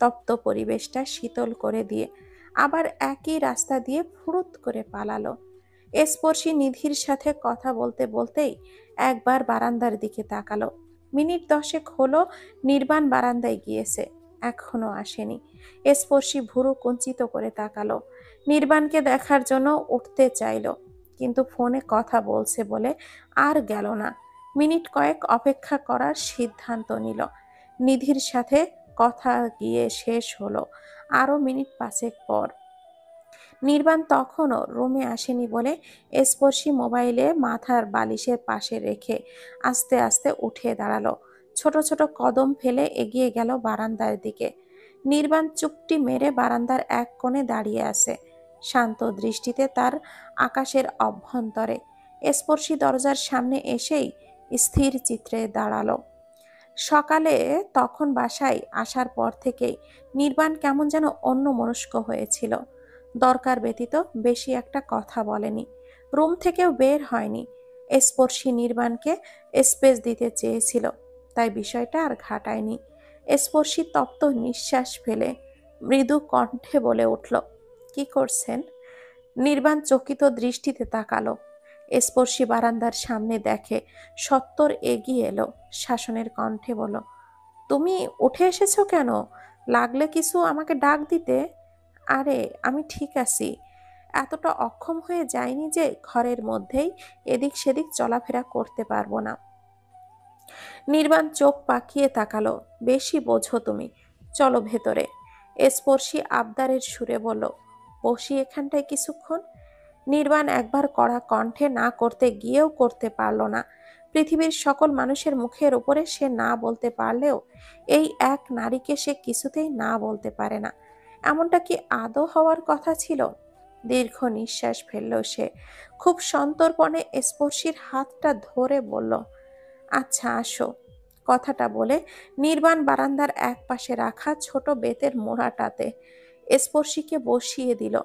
তপ্ত পরিবেশটা শীতল করে দিয়ে। আবার একই রাস্তা দিয়ে ফুরুত করে পালালো। স্পর্শী নিধির সাথে কথা বলতে বলতেই একবার বারান্দার দিকে তাকালো। মিনিট 10 হলো নির্বাণ বারান্দায় গিয়েছে, এখনো আসেনি। স্পর্শী ভুরু কুঞ্চিত করে তাকালো। নির্বাণকে দেখার জন্য উঠতে চাইলো, কিন্তু ফোনে কথা বলছে বলে আর গেল না। মিনিট কয়েক অপেক্ষা করার সিদ্ধান্ত নিল। নিধির সাথে কথা গিয়ে শেষ হলো আরো মিনিট 5 পর। নির্বাণ তখনও রুমে আসেনি বলে স্পর্শী মোবাইলে মাথার বালিশের পাশে রেখে আস্তে আস্তে উঠে দাঁড়ালো। ছোট ছোট কদম ফেলে এগিয়ে গেল বারান্দার দিকে। নির্বাণ চুপটি মেরে বারান্দার এক কোণে দাঁড়িয়ে আছে, শান্ত দৃষ্টিতে তার আকাশের অভ্যন্তরে। স্পর্শী দরজার সামনে এসেই স্থির চিত্রে দাঁড়ালো। সকালে তখন বাসায় আসার পর থেকেই নির্বাণ কেমন যেন অন্যমনস্ক হয়েছিল। দরকার ব্যতীত বেশি একটা কথা বলেনি, রুম থেকেও বের হয়নি। স্পর্শী নির্বাণকে স্পেস দিতে চেয়েছিল, তাই বিষয়টা আর ঘাটায়নি। স্পর্শী তপ্ত নিঃশ্বাস ফেলে মৃদু কণ্ঠে বলে উঠল, কি করছেন? নির্বাণ চকিত দৃষ্টিতে তাকালো। স্পর্শী বারান্দার সামনে দেখে সত্বর এগিয়ে এলো, শাসনের কণ্ঠে বলল, তুমি উঠে এসেছো কেন? লাগলে কিছু আমাকে ডাক দিতে। আরে আমি ঠিক আছি, এতটা অক্ষম হয়ে যায়নি যে ঘরের মধ্যেই এদিক সেদিক চলাফেরা করতে পারবো না। নির্বাণ চোখ পাকিয়ে তাকালো, বেশি বোঝো তুমি, চলো ভেতরে। স্পর্শী আবদারের সুরে বলল, বসি এখানটায় কিছুক্ষণ। নির্বাণ একবার কড়া কণ্ঠে না করতে গিয়েও করতে পারল না। পৃথিবীর সকল মানুষের মুখের উপরে সে না বলতে পারলেও এই এক নারীকে সে কিছুতেই না বলতে পারে না। এমনটা কি আদৌ হওয়ার কথা ছিল? দীর্ঘ নিঃশ্বাস ফেলল সে। খুব সন্তর্পণে স্পর্শীর হাতটা ধরে বলল, আচ্ছা আসো। কথাটা বলে নির্বাণ বারান্দার এক পাশে রাখা ছোট বেতের মোড়াটাতে স্পর্শীকে বসিয়ে দিল।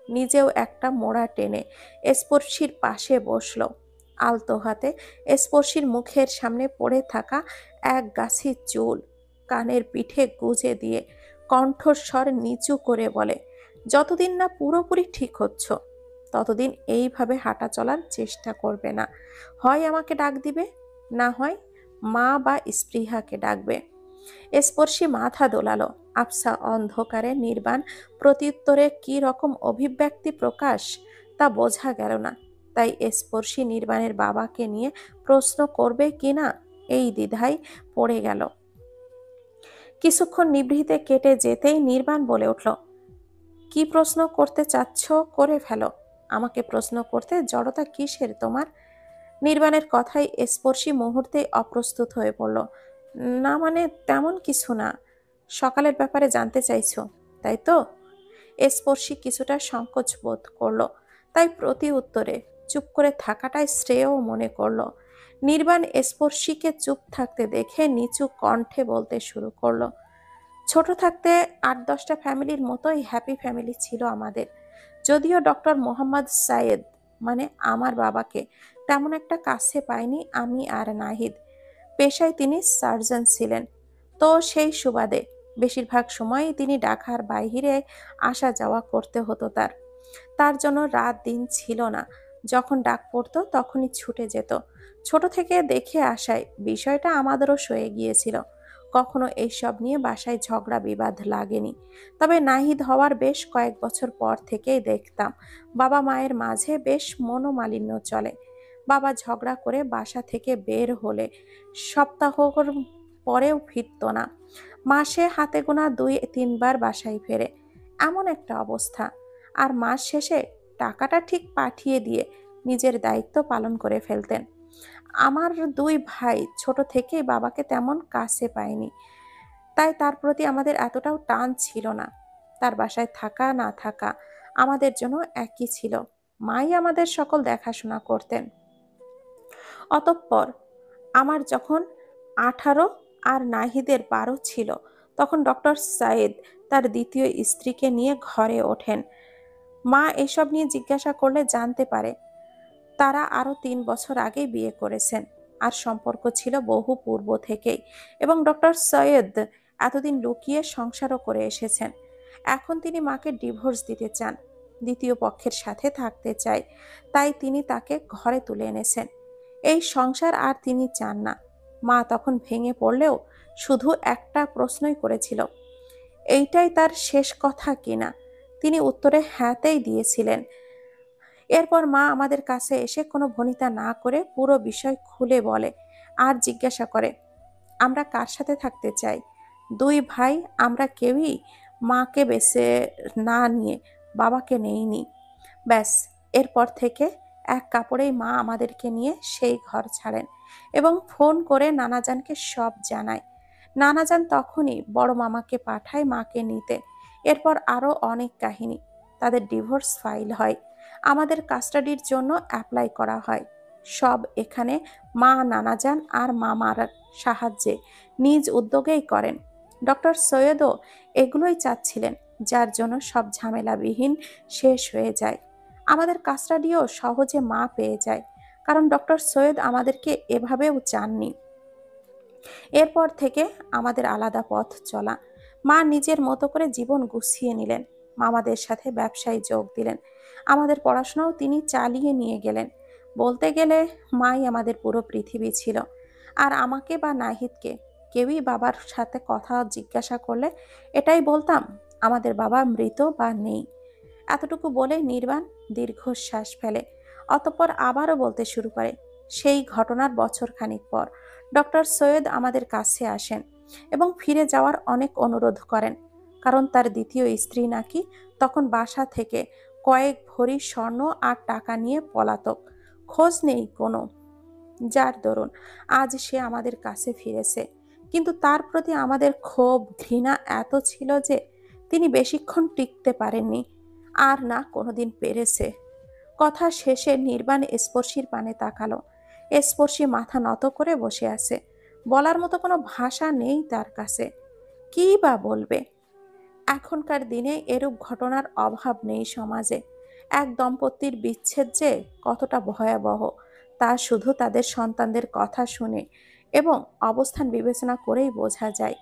নিজেও একটা মোড়া টেনে স্পর্শীর পাশে বসল। আলতো হাতে স্পর্শীর মুখের সামনে পড়ে থাকা এক গাছি চুল কানের পিঠে গুজে দিয়ে কণ্ঠস্বর নিচু করে বলে, যতদিন না পুরোপুরি ঠিক হচ্ছ ততদিন এইভাবে হাঁটা চলার চেষ্টা করবে না। হয় আমাকে ডাক দিবে, না হয় মা বা স্পৃহাকে ডাকবে। স্পর্শী মাথা দোলালো। আবসা অন্ধকারে নির্বাণ প্রত্যুত্তরে কি রকম অভিব্যক্তি প্রকাশ তা বোঝা গেল না, তাই স্পর্শী নির্বাণের বাবাকে নিয়ে প্রশ্ন করবে কিনা এই দ্বিধায় পড়ে গেল। কিছুক্ষণ নিভৃতে কেটে যেতেই নির্বাণ বলে উঠল, কি প্রশ্ন করতে চাচ্ছ করে ফেলো, আমাকে প্রশ্ন করতে জড়তা কিসের তোমার? নির্বাণের কথায় স্পর্শী মুহূর্তে অপ্রস্তুত হয়ে পড়ল। না মানে তেমন কিছু না, সকালের ব্যাপারে জানতে চাইছো তাই তো? স্পর্শী কিছুটা সংকোচ বোধ করলো, তাই প্রতি উত্তরে চুপ করে থাকাটাই শ্রেয় মনে করলো। নির্বাণ স্পর্শীকে চুপ থাকতে দেখে নিচু কণ্ঠে বলতে শুরু করলো, ছোট থাকতে 8-10টা ফ্যামিলির মতোই হ্যাপি ফ্যামিলি ছিল আমাদের। যদিও ডক্টর মোহাম্মদ সাইদ মানে আমার বাবাকে তেমন একটা কাছে পাইনি আমি আর নাহিদ। পেশায় তিনি সার্জন ছিলেন, তো সেই সুবাদে বেশিরভাগ সময়ই তিনি ঢাকার বাইরে আসা যাওয়া করতে হতো তার। তার জন্য রাত দিন ছিল না, যখন ডাক পড়তো তখনই ছুটে যেত। ছোট থেকে দেখে আসায় বিষয়টা আমাদেরও সয়ে গিয়েছিল। কখনো এইসব নিয়ে বাসায় ঝগড়া বিবাদ লাগেনি। তবে নাহিদ হওয়ার বেশ কয়েক বছর পর থেকেই দেখতাম বাবা মায়ের মাঝে বেশ মনোমালিন্য চলে। বাবা ঝগড়া করে বাসা থেকে বের হলে সপ্তাহর পরেও ফিরত না, মাসে হাতে গোনা 2-3 বার বাসায় ফেরে, এমন একটা অবস্থা। আর মাস শেষে টাকাটা ঠিক পাঠিয়ে দিয়ে নিজের দায়িত্ব পালন করে ফেলতেন। আমার দুই ভাই ছোট থেকেই বাবাকে তেমন কাছে পায়নি, তাই তার প্রতি আমাদের এতটাও টান ছিল না। তার বাসায় থাকা না থাকা আমাদের জন্য একই ছিল। মাই আমাদের সকল দেখাশোনা করতেন। অতঃপর আমার যখন 18 আর নাহিদের 12 ছিল, তখন ডক্টর সাইদ তার দ্বিতীয় স্ত্রীকে নিয়ে ঘরে ওঠেন। মা এসব নিয়ে জিজ্ঞাসা করলে জানতে পারে তারা আরো 3 বছর আগেই বিয়ে করেছেন, আর সম্পর্ক ছিল বহু পূর্ব থেকেই। এবং ডক্টর সৈয়দ এতদিন লুকিয়ে সংসারও করে এসেছেন। এখন তিনি মাকে ডিভোর্স দিতে চান, দ্বিতীয় পক্ষের সাথে থাকতে চায়। তাই তিনি তাকে ঘরে তুলে এনেছেন। এই সংসার আর তিনি চান না। মা তখন ভেঙে পড়লেও শুধু একটা প্রশ্নই করেছিল, এইটাই তার শেষ কথা কিনা। তিনি উত্তরে হ্যাঁতেই দিয়েছিলেন। এরপর মা আমাদের কাছে এসে কোনো ভনিতা না করে পুরো বিষয় খুলে বলে, আর জিজ্ঞাসা করে আমরা কার সাথে থাকতে চাই। দুই ভাই আমরা কেউই মাকে বেছে না নিয়ে বাবাকে নেইনি। ব্যাস, এরপর থেকে এক কাপড়েই মা আমাদেরকে নিয়ে সেই ঘর ছাড়েন এবং ফোন করে নানাজানকে সব জানায়। নানাজান তখনই বড় মামাকে পাঠায় মাকে নিতে। এরপর আরো অনেক কাহিনী। তাদের ডিভোর্স ফাইল হয়, আমাদের কাস্টাডির জন্য অ্যাপ্লাই করা হয়। সব এখানে মা, নানাজান আর মামার সাহায্যে নিজ উদ্যোগেই করেন। ডক্টর সৈয়দও এগুলোই চাচ্ছিলেন, যার জন্য সব ঝামেলাবিহীন শেষ হয়ে যায়। আমাদের কাস্টাডিও সহজে মা পেয়ে যায়, কারণ ডক্টর সৈয়দ আমাদেরকে এভাবেও চাননি। এরপর থেকে আমাদের আলাদা পথ চলা। মা নিজের মতো করে জীবন গুছিয়ে নিলেন, মামাদের সাথে ব্যবসায় যোগ দিলেন। আমাদের পড়াশোনাও তিনি চালিয়ে নিয়ে গেলেন। বলতে গেলে মাই আমাদের পুরো পৃথিবী ছিল। আর আমাকে বা নাহিদকে কেউই বাবার সাথে কথা জিজ্ঞাসা করলে এটাই বলতাম, আমাদের বাবা মৃত বা নেই। এতটুকু বলে নির্বাণ দীর্ঘশ্বাস ফেলে। অতঃপর আবারও বলতে শুরু করে, সেই ঘটনার বছর খানিক পর ডক্টর সৈয়দ আমাদের কাছে আসেন এবং ফিরে যাওয়ার অনেক অনুরোধ করেন, কারণ তার দ্বিতীয় স্ত্রী নাকি তখন বাসা থেকে কয়েক ভরি স্বর্ণ আর টাকা নিয়ে পলাতক। খোঁজ নেই কোনো, যার দরুন আজ সে আমাদের কাছে ফিরেছে। কিন্তু তার প্রতি আমাদের ক্ষোভ ঘৃণা এত ছিল যে তিনি বেশিক্ষণ টিকতে পারেননি, আর না কোনোদিন পেরেছে। কথা শেষে নির্বাণ স্পর্শীর পানে তাকালো। স্পর্শী মাথা নত করে বসে আছে। বলার মতো কোনো ভাষা নেই তার কাছে। কী বা বলবে? এখনকার দিনে এরূপ ঘটনার অভাব নেই সমাজে। এক দম্পতির বিচ্ছেদ যে কতটা ভয়াবহ তা শুধু তাদের সন্তানদের কথা শুনে এবং অবস্থান বিবেচনা করেই বোঝা যায়।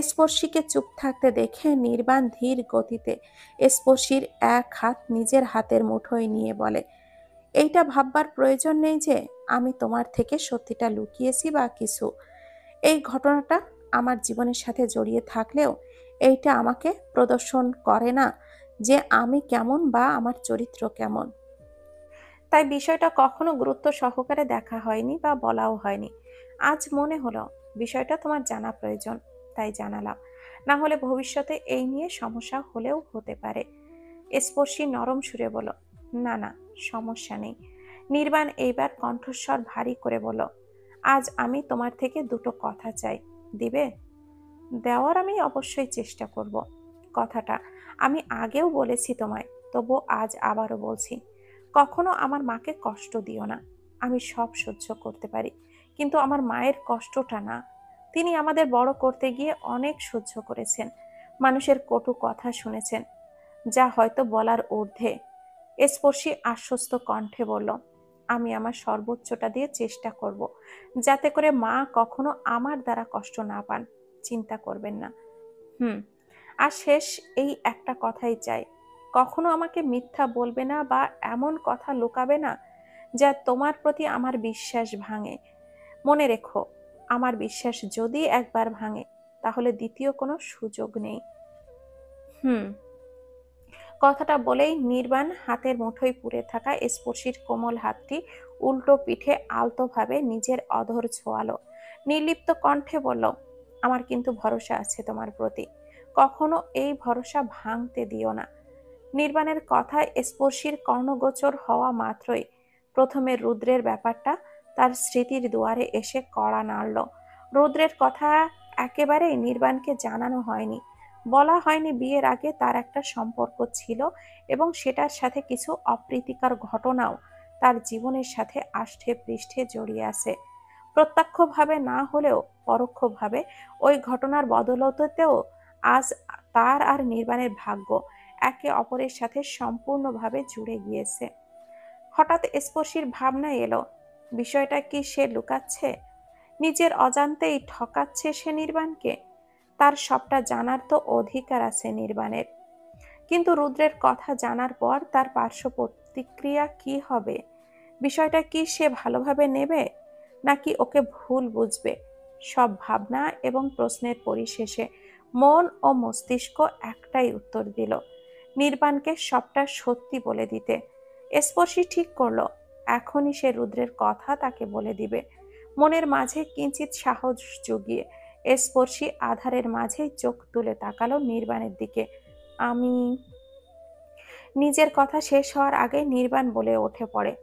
স্পর্শীকে চুপ থাকতে দেখে নির্বাণ ধীর গতিতে স্পর্শীর এক হাত নিজের হাতের মুঠোয় নিয়ে বলে, এইটা ভাববার প্রয়োজন নেই যে আমি তোমার থেকে সত্যিটা লুকিয়েছি বা কিছু। এই ঘটনাটা আমার জীবনের সাথে জড়িয়ে থাকলেও এইটা আমাকে প্রদর্শন করে না যে আমি কেমন বা আমার চরিত্র কেমন। তাই বিষয়টা কখনো গুরুত্ব সহকারে দেখা হয়নি বা বলাও হয়নি। আজ মনে হলো বিষয়টা তোমার জানা প্রয়োজন, তাই জানালাম। না হলে ভবিষ্যতে এই নিয়ে সমস্যা হলেও হতে পারে। স্পর্শী নরম সুরে বলল, না না, সমস্যা নেই। নির্বাণ এইবার কণ্ঠস্বর ভারী করে বলল, আজ আমি তোমার থেকে দুটো কথা চাই, দিবে? দেওয়ার আমি অবশ্যই চেষ্টা করব। কথাটা আমি আগেও বলেছি তোমায়, তবু আজ আবারও বলছি, কখনো আমার মাকে কষ্ট দিও না। আমি সব সহ্য করতে পারি, কিন্তু আমার মায়ের কষ্টটা না। তিনি আমাদের বড় করতে গিয়ে অনেক সহ্য করেছেন, মানুষের কটু কথা শুনেছেন, যা হয়তো বলার ঊর্ধ্বে। স্পর্শী আশ্বস্ত কণ্ঠে বলল, আমি আমার সর্বোচ্চটা দিয়ে চেষ্টা করব, যাতে করে মা কখনো আমার দ্বারা কষ্ট না পান। চিন্তা করবেন না। হুম। আর শেষ এই একটা কথাই চাই, কখনো আমাকে মিথ্যা বলবে না বা এমন কথা লুকাবে না যা তোমার প্রতি আমার বিশ্বাস ভাঙে। মনে রেখো, আমার বিশ্বাস যদি একবার ভাঙে, তাহলে দ্বিতীয় কোনো সুযোগ নেই। হুম। কথাটা বলেই নির্বাণ হাতের মুঠোয় পুড়ে থাকা স্পর্শীর কোমল হাতটি উল্টো পিঠে আলতোভাবে নিজের অধর ছোঁয়ালো। নির্লিপ্ত কণ্ঠে বলল, আমার কিন্তু ভরসা আছে তোমার প্রতি। কখনো এই ভরসা ভাঙতে দিও না। নির্বাণের কথায় স্পর্শীর কর্ণগোচর হওয়া মাত্রই প্রথমে রুদ্রের ব্যাপারটা তার স্মৃতির দুয়ারে এসে কড়া নাড়ল। রুদ্রের কথা একেবারেই নির্বাণকে জানানো হয়নি, বলা হয়নি বিয়ের আগে তার একটা সম্পর্ক ছিল এবং সেটার সাথে কিছু অপ্রীতিকর ঘটনাও তার জীবনের সাথে আষ্ঠে পৃষ্ঠে জড়িয়ে আছে। প্রত্যক্ষভাবে না হলেও পরোক্ষভাবে ওই ঘটনার বদৌলতেও আজ তার আর নির্বাণের ভাগ্য একে অপরের সাথে সম্পূর্ণভাবে জুড়ে গিয়েছে। হঠাৎ স্পর্শীর ভাবনা এলো, বিষয়টা কি সে লুকাচ্ছে? নিজের অজান্তেই ঠকাচ্ছে সে নির্বাণকে? তার সবটা জানার তো অধিকার আছে নির্বাণের। কিন্তু রুদ্রের কথা জানার পর তার পার্শ্ব প্রতিক্রিয়া কি হবে? বিষয়টা কি সে ভালোভাবে নেবে, নাকি ওকে ভুল বুঝবে? সব ভাবনা এবং প্রশ্নের পরিশেষে মন ও মস্তিষ্ক একটাই উত্তর দিল, নির্বাণকে সবটা সত্যি বলে দিতে। স্পর্শী ঠিক করলো এখনই সে রুদ্রের কথা তাকে বলে দিবে। মনের মাঝে কিঞ্চিত সাহস জুগিয়ে স্পর্শী আধারের মাঝেই চোখ তুলে তাকালো নির্বাণের দিকে। আমি নিজের কথা শেষ হওয়ার আগে নির্বাণ বলে ওঠে পড়ে,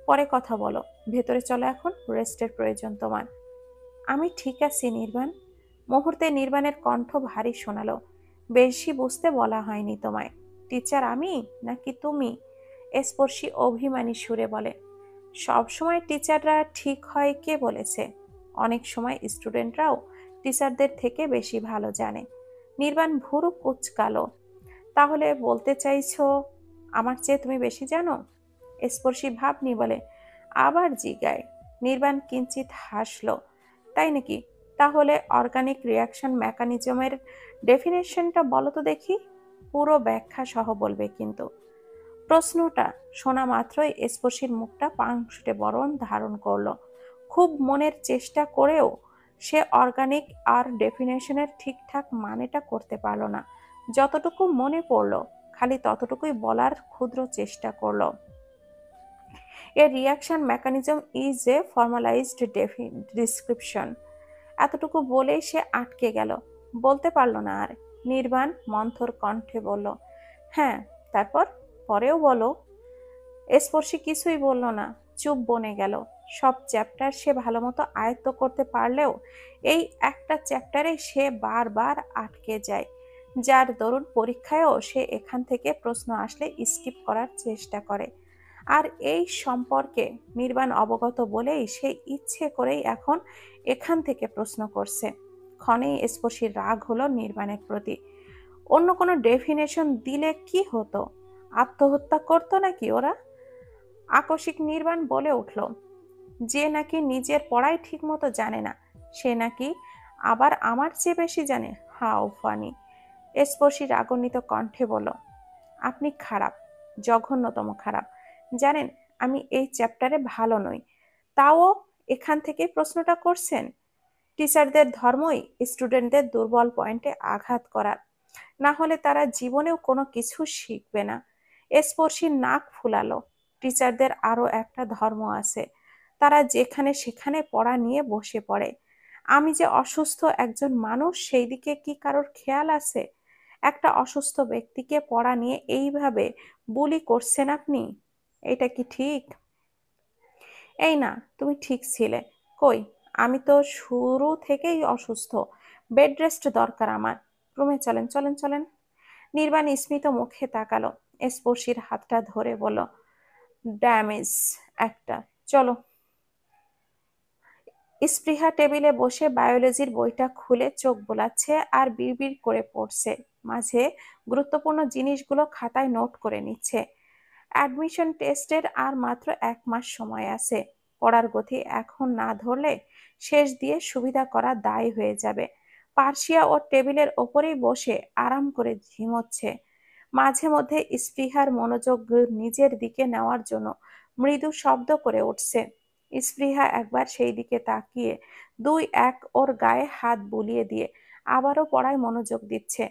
পরে কথা বলো, ভেতরে চলো, এখন রেস্টের প্রয়োজন তোমার। আমি ঠিক আছি নির্বাণ। মুহূর্তে নির্বাণের কণ্ঠ ভারী শোনালো, বেশি বুঝতে বলা হয়নি তোমায়। টিচার আমি নাকি তুমি? স্পর্শী অভিমানী সুরে বলে, সবসময় টিচাররা ঠিক হয় কে বলেছে? অনেক সময় স্টুডেন্টরাও টিচারদের থেকে বেশি ভালো জানে। নির্বাণ ভুরু কুঁচকালো, তাহলে বলতে চাইছো আমার চেয়ে তুমি বেশি জানো? স্পর্শী ভাব নিয়ে বলে, আবার জিগায়। নির্বাণ কিঞ্চিত হাসলো, তাই নাকি? তাহলে অর্গানিক রিয়াকশন মেকানিজমের ডেফিনেশনটা বলো তো দেখি, পুরো ব্যাখ্যা সহ বলবে কিন্তু। প্রশ্নটা শোনা মাত্রই স্পর্শীর মুখটা পাংশুটে বরণ ধারণ করলো। খুব মনের চেষ্টা করেও সে অর্গানিক আর ডেফিনেশনের ঠিকঠাক মানেটা করতে পারল না। যতটুকু মনে পড়লো খালি ততটুকুই বলার ক্ষুদ্র চেষ্টা করলো। A reaction mechanism is a formalised description. এতটুকু বলেই সে আটকে গেল, বলতে পারল না আর। নির্বাণ মন্থর কণ্ঠে বলল, হ্যাঁ তারপর? পরেও বলো। স্পর্শী কিছুই বলল না, চুপ বনে গেল। সব চ্যাপ্টার সে ভালো মতো আয়ত্ত করতে পারলেও এই একটা চ্যাপ্টারে সে বারবার আটকে যায়, যার দরুন পরীক্ষায়ও সে এখান থেকে প্রশ্ন আসলে স্কিপ করার চেষ্টা করে। আর এই সম্পর্কে নির্বাণ অবগত বলেই সে ইচ্ছে করেই এখন এখান থেকে প্রশ্ন করছে। ক্ষণেই স্পর্শীর রাগ হলো নির্বাণের প্রতি। অন্য কোনো ডেফিনেশন দিলে কি হতো? আত্মহত্যা করতো নাকি ওরা? আকস্মিক নির্বাণ বলে উঠল, যে নাকি নিজের পড়াই ঠিক মতো জানে না সে নাকি আবার আমার চেয়ে বেশি জানে? How funny. স্পর্শী রাগান্বিত কণ্ঠে বলল, আপনি খারাপ, জঘন্যতম খারাপ। জানেন আমি এই চ্যাপ্টারে ভালো নই, তাও এখান থেকে প্রশ্নটা করছেন। টিচারদের ধর্মই স্টুডেন্টদের দুর্বল পয়েন্টে আঘাত করার, না হলে তারা জীবনেও কোনো কিছু শিখবে না। স্পর্শী নাক ফুলালো, টিচারদের আরো একটা ধর্ম আছে, তারা যেখানে সেখানে পড়া নিয়ে বসে পড়ে। আমি যে অসুস্থ একজন মানুষ সেই দিকে কি কারোর খেয়াল আছে? একটা অসুস্থ ব্যক্তিকে পড়া নিয়ে এইভাবে বুলি করছেন আপনি, এটা কি ঠিক? এই না, তুমি ঠিক ছিলে। কই, আমি তো শুরু থেকেই অসুস্থ, বেড রেস্ট দরকার আমার। রুমে চলেন চলেন চলেন। নির্বাণ স্মিত মুখে তাকালো, স্পর্শীর হাতটা ধরে বলল, ড্যামেজ একটা, চলো। স্পৃহা টেবিলে বসে বায়োলজির বইটা খুলে চোখ বোলাচ্ছে আর বিড়বিড় করে পড়ছে, মাঝে গুরুত্বপূর্ণ জিনিসগুলো খাতায় নোট করে নিচ্ছে। অ্যাডমিশন টেস্টের আর মাত্র 1 মাস সময় আছে। পড়ার গতি এখন না ধরলে শেষ দিয়ে সুবিধা করা দায় হয়ে যাবে। পার্সিয়া ওর টেবিলের ওপরেই বসে আরাম করে ঝিমোচ্ছে। মাঝে মধ্যে স্পৃহার মনোযোগ নিজের দিকে নেওয়ার জন্য মৃদু শব্দ করে উঠছে। স্পৃহা একবার সেই দিকে তাকিয়ে 2-1 ওর গায়ে হাত বুলিয়ে দিয়ে আবারও পড়ায় মনোযোগ দিচ্ছে।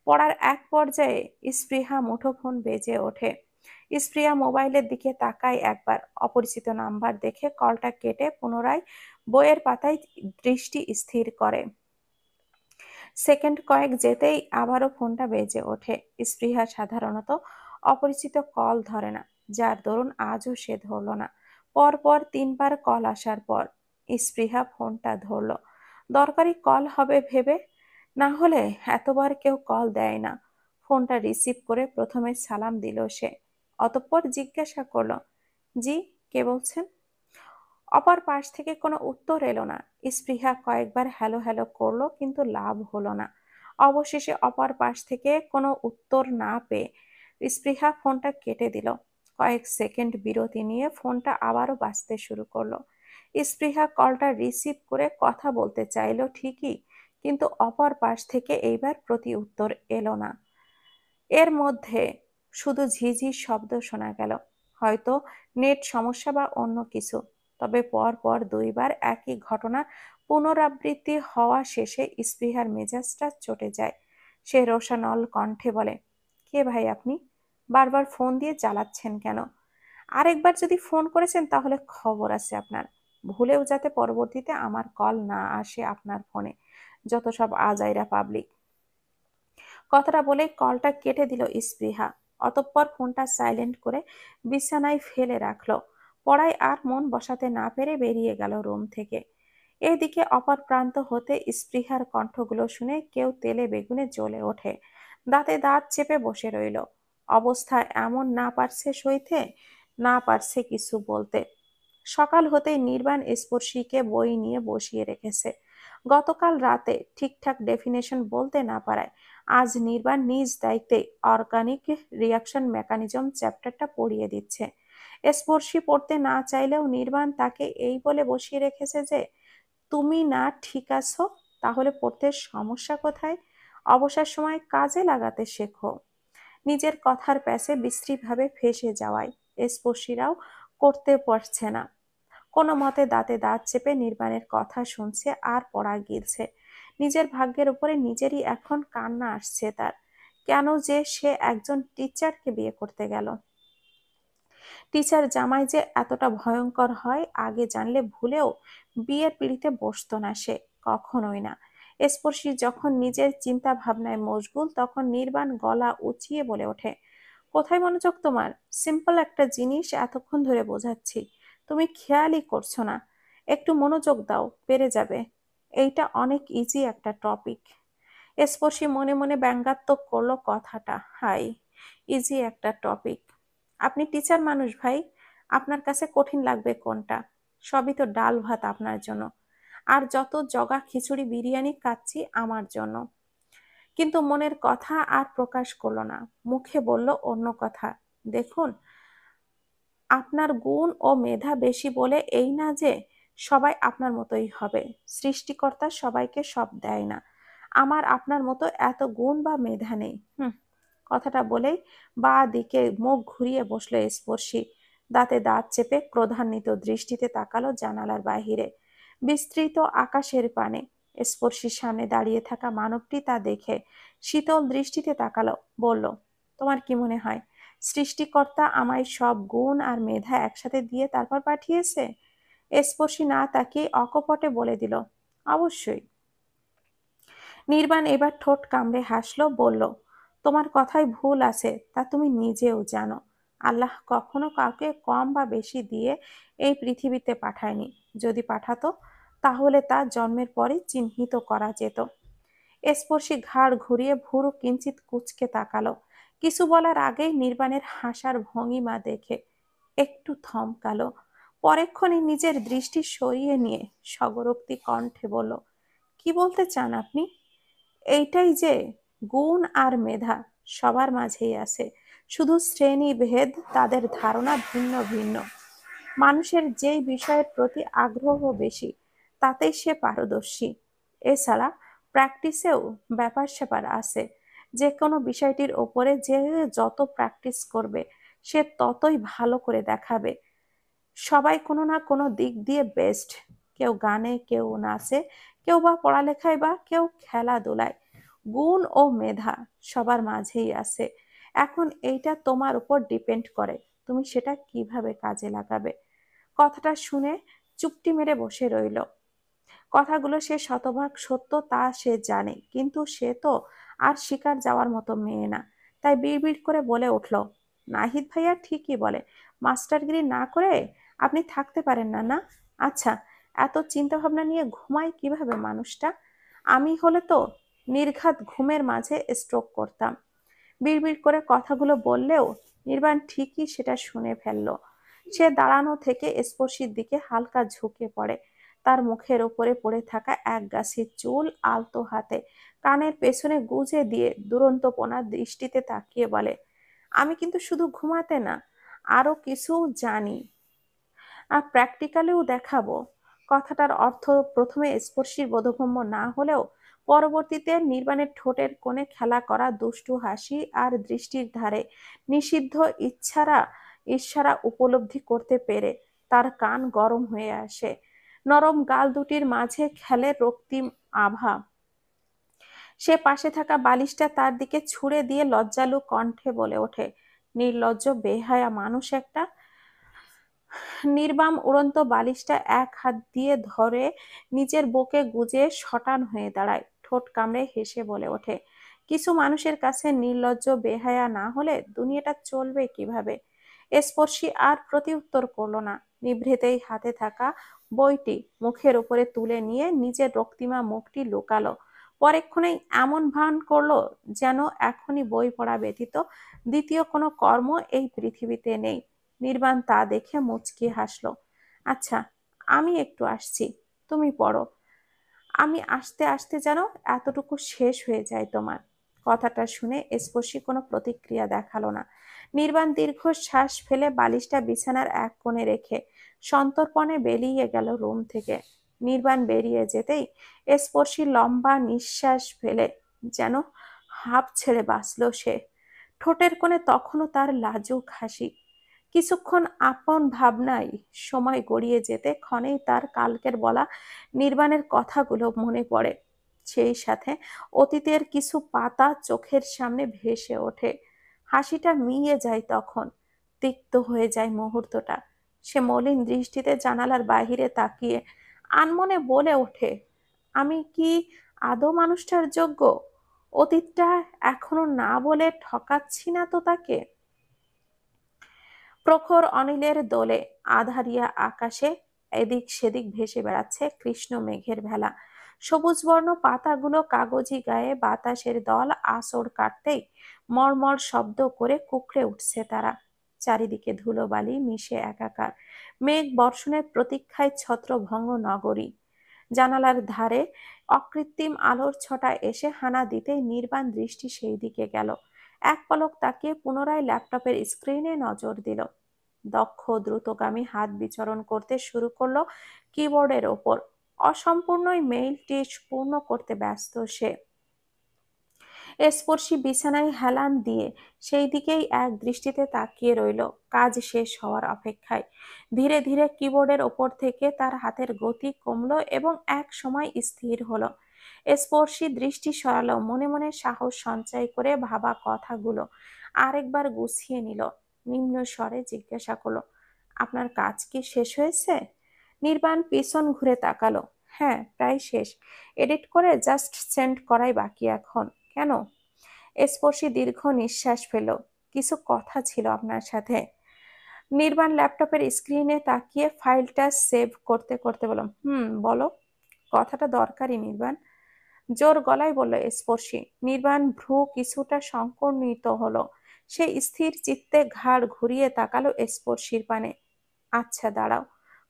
পড়ার এক পর্যায়ে স্পৃহা মুঠোফোন বেজে ওঠে। স্পৃহা মোবাইলের দিকে তাকায় একবার, অপরিচিত নাম্বার দেখে কলটা কেটে পুনরায় বইয়ের পাতায় দৃষ্টি স্থির করে। সেকেন্ড কয়েক যেতেই আবারও ফোনটা বেজে ওঠে। স্পৃহা সাধারণত অপরিচিত কল ধরে না, যার দরুন আজও সে ধরল না। পরপর 3বার কল আসার পর স্পৃহা ফোনটা ধরল। দরকারি কল হবে ভেবে, না হলে এতবার কেউ কল দেয় না। ফোনটা রিসিভ করে প্রথমে সালাম দিল সে, অতঃপর জিজ্ঞাসা করলো, জি, কে বলছেন? অপর পাশ থেকে কোনো উত্তর এলো না। স্পৃহা কয়েকবার হ্যালো হ্যালো করলো, কিন্তু লাভ হলো না। অবশেষে অপর পাশ থেকে কোনো উত্তর না পেয়ে স্পৃহা ফোনটা কেটে দিল। কয়েক সেকেন্ড বিরতি নিয়ে ফোনটা আবারও বাজতে শুরু করলো। স্পৃহা কলটা রিসিভ করে কথা বলতে চাইলো ঠিকই, কিন্তু অপর পাশ থেকে এইবার প্রতি উত্তর এলো না। এর মধ্যে শুধু ঝিঝি শব্দ শোনা গেল, হয়তো নেট সমস্যা বা অন্য কিছু। তবে পর পর 2বার একই ঘটনা পুনরাবৃত্তি হওয়া শেষে স্পৃহার মেজাজটা চটে যায়। সে রোষানল কণ্ঠে বলে, কে ভাই আপনি? বারবার ফোন দিয়ে জ্বালাচ্ছেন কেন? আরেকবার যদি ফোন করেছেন তাহলে খবর আছে আপনার। ভুলেও যাতে পরবর্তীতে আমার কল না আসে আপনার ফোনে। যত সব আজাইরা পাবলিক। কথাটা বলে কলটা কেটে দিল স্পৃহা। অতঃপর ফোনটা সাইলেন্ট করে বিছানায় ফেলে রাখলো। পড়ায় আর মন বসাতে না পেরে বেরিয়ে গেল রুম থেকে। এদিকে অপর প্রান্ত হতে স্পৃহার কণ্ঠগুলো শুনে কেউ তেলে বেগুনে জ্বলে ওঠে। দাঁতে দাঁত চেপে বসে রইল। অবস্থা এমন, না পারছে সইতে, না পারছে কিছু বলতে। সকাল হতেই নির্বাণ স্পর্শীকে বই নিয়ে বসিয়ে রেখেছে। গতকাল রাতে ঠিকঠাক ডেফিনেশন বলতে না পারায় আজ নির্বাণ নিজ দায়িত্বে অর্গানিক রিয়াকশন মেকানিজম চ্যাপ্টারটা পড়িয়ে দিচ্ছে। স্পর্শী পড়তে না চাইলেও নির্বাণ তাকে এই বলে বসিয়ে রেখেছে যে, তুমি না ঠিক আছো, তাহলে পড়তে সমস্যা কোথায়? অবসর সময় কাজে লাগাতে শেখো। নিজের কথার প্যাসে বিশ্রীভাবে ফেঁসে যাওয়ায় স্পর্শীরাও করতে পারছে না। কোনো মতে দাঁতে দাঁত চেপে নির্বাণের কথা শুনছে আর পড়া গিলছে। নিজের ভাগ্যের উপরে নিজেরই এখন কান্না আসছে তার। কেন যে সে একজন টিচারকে বিয়ে করতে গেল? টিচার জামাই যে এতটা ভয়ঙ্কর হয় আগে জানলে ভুলেও বিয়ের পিঁড়িতে বসতো না সে, কখনোই না। স্পর্শী যখন নিজের চিন্তা ভাবনায় মশগুল তখন নির্বাণ গলা উঁচিয়ে বলে ওঠে, কোথায় মনোযোগ তোমার? সিম্পল একটা জিনিস এতক্ষণ ধরে বোঝাচ্ছি, তুমি খেয়ালই করছো না। একটু মনোযোগ দাও, পেরে যাবে। এইটা অনেক ইজি একটা টপিক। স্পর্শী মনে মনে ব্যঙ্গাত্মক করলো কথাটা। হাই, ইজি একটা টপিক! আপনি টিচার মানুষ ভাই, আপনার কাছে কঠিন লাগবে কোনটা? সবই তো ডাল ভাত আপনার জন্য। আর যত জগা খিচুড়ি বিরিয়ানি খাচ্ছি আমার জন্য। কিন্তু মনের কথা আর প্রকাশ করলো না, মুখে বলল অন্য কথা। দেখুন, আপনার গুণ ও মেধা বেশি বলে এই না যে সবাই আপনার মতোই হবে। সৃষ্টিকর্তা সবাইকে সব দেয় না। আমার আপনার মতো এত গুণ বা মেধা নেই। কথাটা বলেই বাঁ দিকে মুখ ঘুরিয়ে বসলো স্পর্শী। দাঁতে দাঁত চেপে ক্রোধান্বিত দৃষ্টিতে তাকালো জানালার বাহিরে। বিস্তৃত আকাশের পানে স্পর্শীর সামনে দাঁড়িয়ে থাকা মানবটি তা দেখে শীতল দৃষ্টিতে তাকালো, বলল, তোমার কি মনে হয় সৃষ্টিকর্তা আমায় সব গুণ আর মেধা একসাথে দিয়ে তারপর পাঠিয়েছে? স্পর্শী না তাকিয়ে অকপটে বলে দিল, অবশ্যই। নির্বাণ এবার ঠোঁট কামড়ে হাসলো, বলল, তোমার কথায় ভুল আছে তা তুমি নিজেও জানো। আল্লাহ কখনো কাউকে কম বা বেশি দিয়ে এই পৃথিবীতে পাঠায়নি। যদি পাঠাতো তাহলে তা জন্মের পরই চিহ্নিত করা যেত। স্পর্শী ঘাড় ঘুরিয়ে ভুরু কিঞ্চিত কুঁচকে তাকালো। কিছু বলার আগেই নির্বাণের হাসার ভঙ্গিমা দেখে একটু থমকালো। পরেক্ষণে নিজের দৃষ্টি সরিয়ে নিয়ে সগরোক্তি কণ্ঠে বলল, কি বলতে চান আপনি? এইটাই যে গুণ আর মেধা সবার মাঝেই আছে, শুধু শ্রেণীভেদ, তাদের ধারণা ভিন্ন ভিন্ন। মানুষের যেই বিষয়ের প্রতি আগ্রহ বেশি তাতেই সে পারদর্শী। এছাড়া প্র্যাকটিসেও ব্যাপার স্যাপার আছে। যে কোনো বিষয়টির ওপরে যে যত প্র্যাকটিস করবে সে ততই ভালো করে দেখাবে। সবাই কোনো না কোনো দিক দিয়ে বেস্ট। কেউ গানে, কেউ নাচে, কেউ বা পড়ালেখায়, বা কেউ খেলাধুলায়। গুণ ও মেধা সবার মাঝেই আছে। এখন এইটা তোমার উপর ডিপেন্ড করে তুমি সেটা কিভাবে কাজে লাগাবে। কথাটা শুনে চুপটি মেরে বসে রইল। কথাগুলো সে শতভাগ সত্য তা সে জানে, কিন্তু সে তো আর শিকার যাওয়ার মতো মেয়ে না। তাই বিড়বিড় করে বলে উঠল, নাহিদ ভাইয়া ঠিকই বলে, মাস্টারগিরি না করে আপনি থাকতে পারেন না না? আচ্ছা, এত চিন্তা ভাবনা নিয়ে ঘুমায় কিভাবে মানুষটা? আমি হলে তো নির্ঘাত ঘুমের মাঝে স্ট্রোক করতাম। বিড়বিড় করে কথাগুলো বললেও নির্বাণ ঠিকই সেটা শুনে ফেলল। সে দাঁড়ানো থেকে স্পর্শীর দিকে হালকা ঝুঁকে পড়ে। তার মুখের উপরে পড়ে থাকা এক গাছি চুল আলতো হাতে কানের পেছনে গুজে দিয়ে দুরন্তপনা দৃষ্টিতে তাকিয়ে বলে, আমি কিন্তু শুধু ঘুমাতে না, আরো কিছু জানি, আর প্র্যাকটিক্যালিও দেখাবো। কথাটার অর্থ প্রথমে স্পর্শীর বোধগম্য না হলেও পরবর্তীতে নির্বাণের ঠোঁটের কোণে খেলা করা দুষ্টু হাসি আর দৃষ্টির ধারে নিষিদ্ধ ইশারা উপলব্ধি করতে পেরে তার কান গরম হয়ে আসে। নরম গাল দুটির মাঝে খেলে রক্তিম আভা। সে পাশে থাকা বালিশটা তার দিকে ছুঁড়ে দিয়ে লজ্জালু কণ্ঠে বলে ওঠে, নির্লজ্জ বেহায়া মানুষ একটা। নির্বাম উড়ন্ত বালিশটা এক হাত দিয়ে ধরে নিজের বুকে গুজে শটান হয়ে দাঁড়ায়, ঠোঁট কামড়ে হেসে বলে ওঠে, কিছু মানুষের কাছে নির্লজ্জ বেহায়া না হলে দুনিয়াটা চলবে কিভাবে? স্পর্শী আর প্রতিউত্তর করলো না। নিভৃতেই হাতে থাকা বইটি মুখের উপরে তুলে নিয়ে নিজের রক্তিমা মুখটি লুকালো। পরেক্ষণেই এমন ভান করলো যেন এখনই বই পড়া ব্যতীত দ্বিতীয় কোনো কর্ম এই পৃথিবীতে নেই। নির্বাণ তা দেখে মুচকি হাসলো। আচ্ছা, আমি একটু আসছি, তুমি পড়ো। আমি আসতে আসতে যেন এতটুকু শেষ হয়ে যায় তোমার। কথাটা শুনে স্পর্শী কোনো প্রতিক্রিয়া দেখালো না। নির্বাণ দীর্ঘ শ্বাস ফেলে বালিশটা বিছানার এক কোণে রেখে সন্তর্পণে বেরিয়ে গেল রুম থেকে। নির্বাণ বেরিয়ে যেতেই স্পর্শী লম্বা নিঃশ্বাস ফেলে যেন হাঁপ ছেড়ে বাঁচল সে। ঠোঁটের কোণে তখনও তার লাজুক হাসি। কিছুক্ষণ আপন ভাবনায় সময় গড়িয়ে যেতে ক্ষণেই তার কালকের বলা নির্বাণের কথাগুলো মনে পড়ে। সেই সাথে অতীতের কিছু পাতা চোখের সামনে ভেসে ওঠে। হাসিটা মিইয়ে যায় তখন, তিক্ত হয়ে যায় মুহূর্তটা। সে মলিন দৃষ্টিতে জানালার বাহিরে তাকিয়ে আনমনে বলে ওঠে, আমি কি আদৌ মানুষটার যোগ্য? অতীতটা এখনো না বলে ঠকাচ্ছি না তো তাকে? প্রখর অনিলের দোলে আধারিয়া আকাশে এদিক সেদিক ভেসে বেড়াচ্ছে কৃষ্ণ মেঘের ভেলা। সবুজ বর্ণ পাতাগুলো কাগজি গায়ে বাতাসের দল আঁচড় কাটতেই মর্মর শব্দ করে কুঁকড়ে উঠছে তারা। চারিদিকে ধুলোবালি মিশে একাকার, মেঘ বর্ষণের প্রতীক্ষায় ছত্রভঙ্গ নগরী। জানালার ধারে অকৃত্রিম আলোর ছটা এসে হানা দিতেই নির্বাণ দৃষ্টি সেই দিকে গেল। এক পলক তাকিয়ে পুনরায় ল্যাপটপের স্ক্রিনে নজর দিল। দক্ষ দ্রুতগামী হাত বিচরণ করতে শুরু করলো কিবোর্ডের ওপর। অসম্পূর্ণই মেইলটি পূর্ণ করতে ব্যস্ত সে। স্পর্শী বিছানায় হেলান দিয়ে সেই দিকেই এক দৃষ্টিতে তাকিয়ে রইল, কাজ শেষ হওয়ার অপেক্ষায়। ধীরে ধীরে কিবোর্ডের ওপর থেকে তার হাতের গতি কমলো এবং এক সময় স্থির হলো। স্পর্শী দৃষ্টি সরালো, মনে মনে সাহস সঞ্চয় করে ভাবা কথাগুলো আরেকবার গুছিয়ে নিল। নিম্ন স্বরে জিজ্ঞাসা করলো, আপনার কাজ কি শেষ হয়েছে? নির্বাণ পিছন ঘুরে তাকালো। হ্যাঁ, প্রায় শেষ। এডিট করে জাস্ট সেন্ড করাই বাকি এখন। কেন? স্পর্শী দীর্ঘ নিঃশ্বাস ফেল। কিছু কথা ছিল আপনার সাথে। নির্বাণ ল্যাপটপের স্ক্রিনে তাকিয়ে ফাইলটা সেভ করতে করতে বলল, বলো। কথাটা দরকারি নির্বাণ, জোর গলায় বলল স্পর্শী। নির্বাণ ভ্রু কিছুটা সংকুচিত হলো। সে স্থির চিত্তে ঘাড় ঘুরিয়ে তাকালো স্পর্শীর পানে। আচ্ছা দাঁড়াও।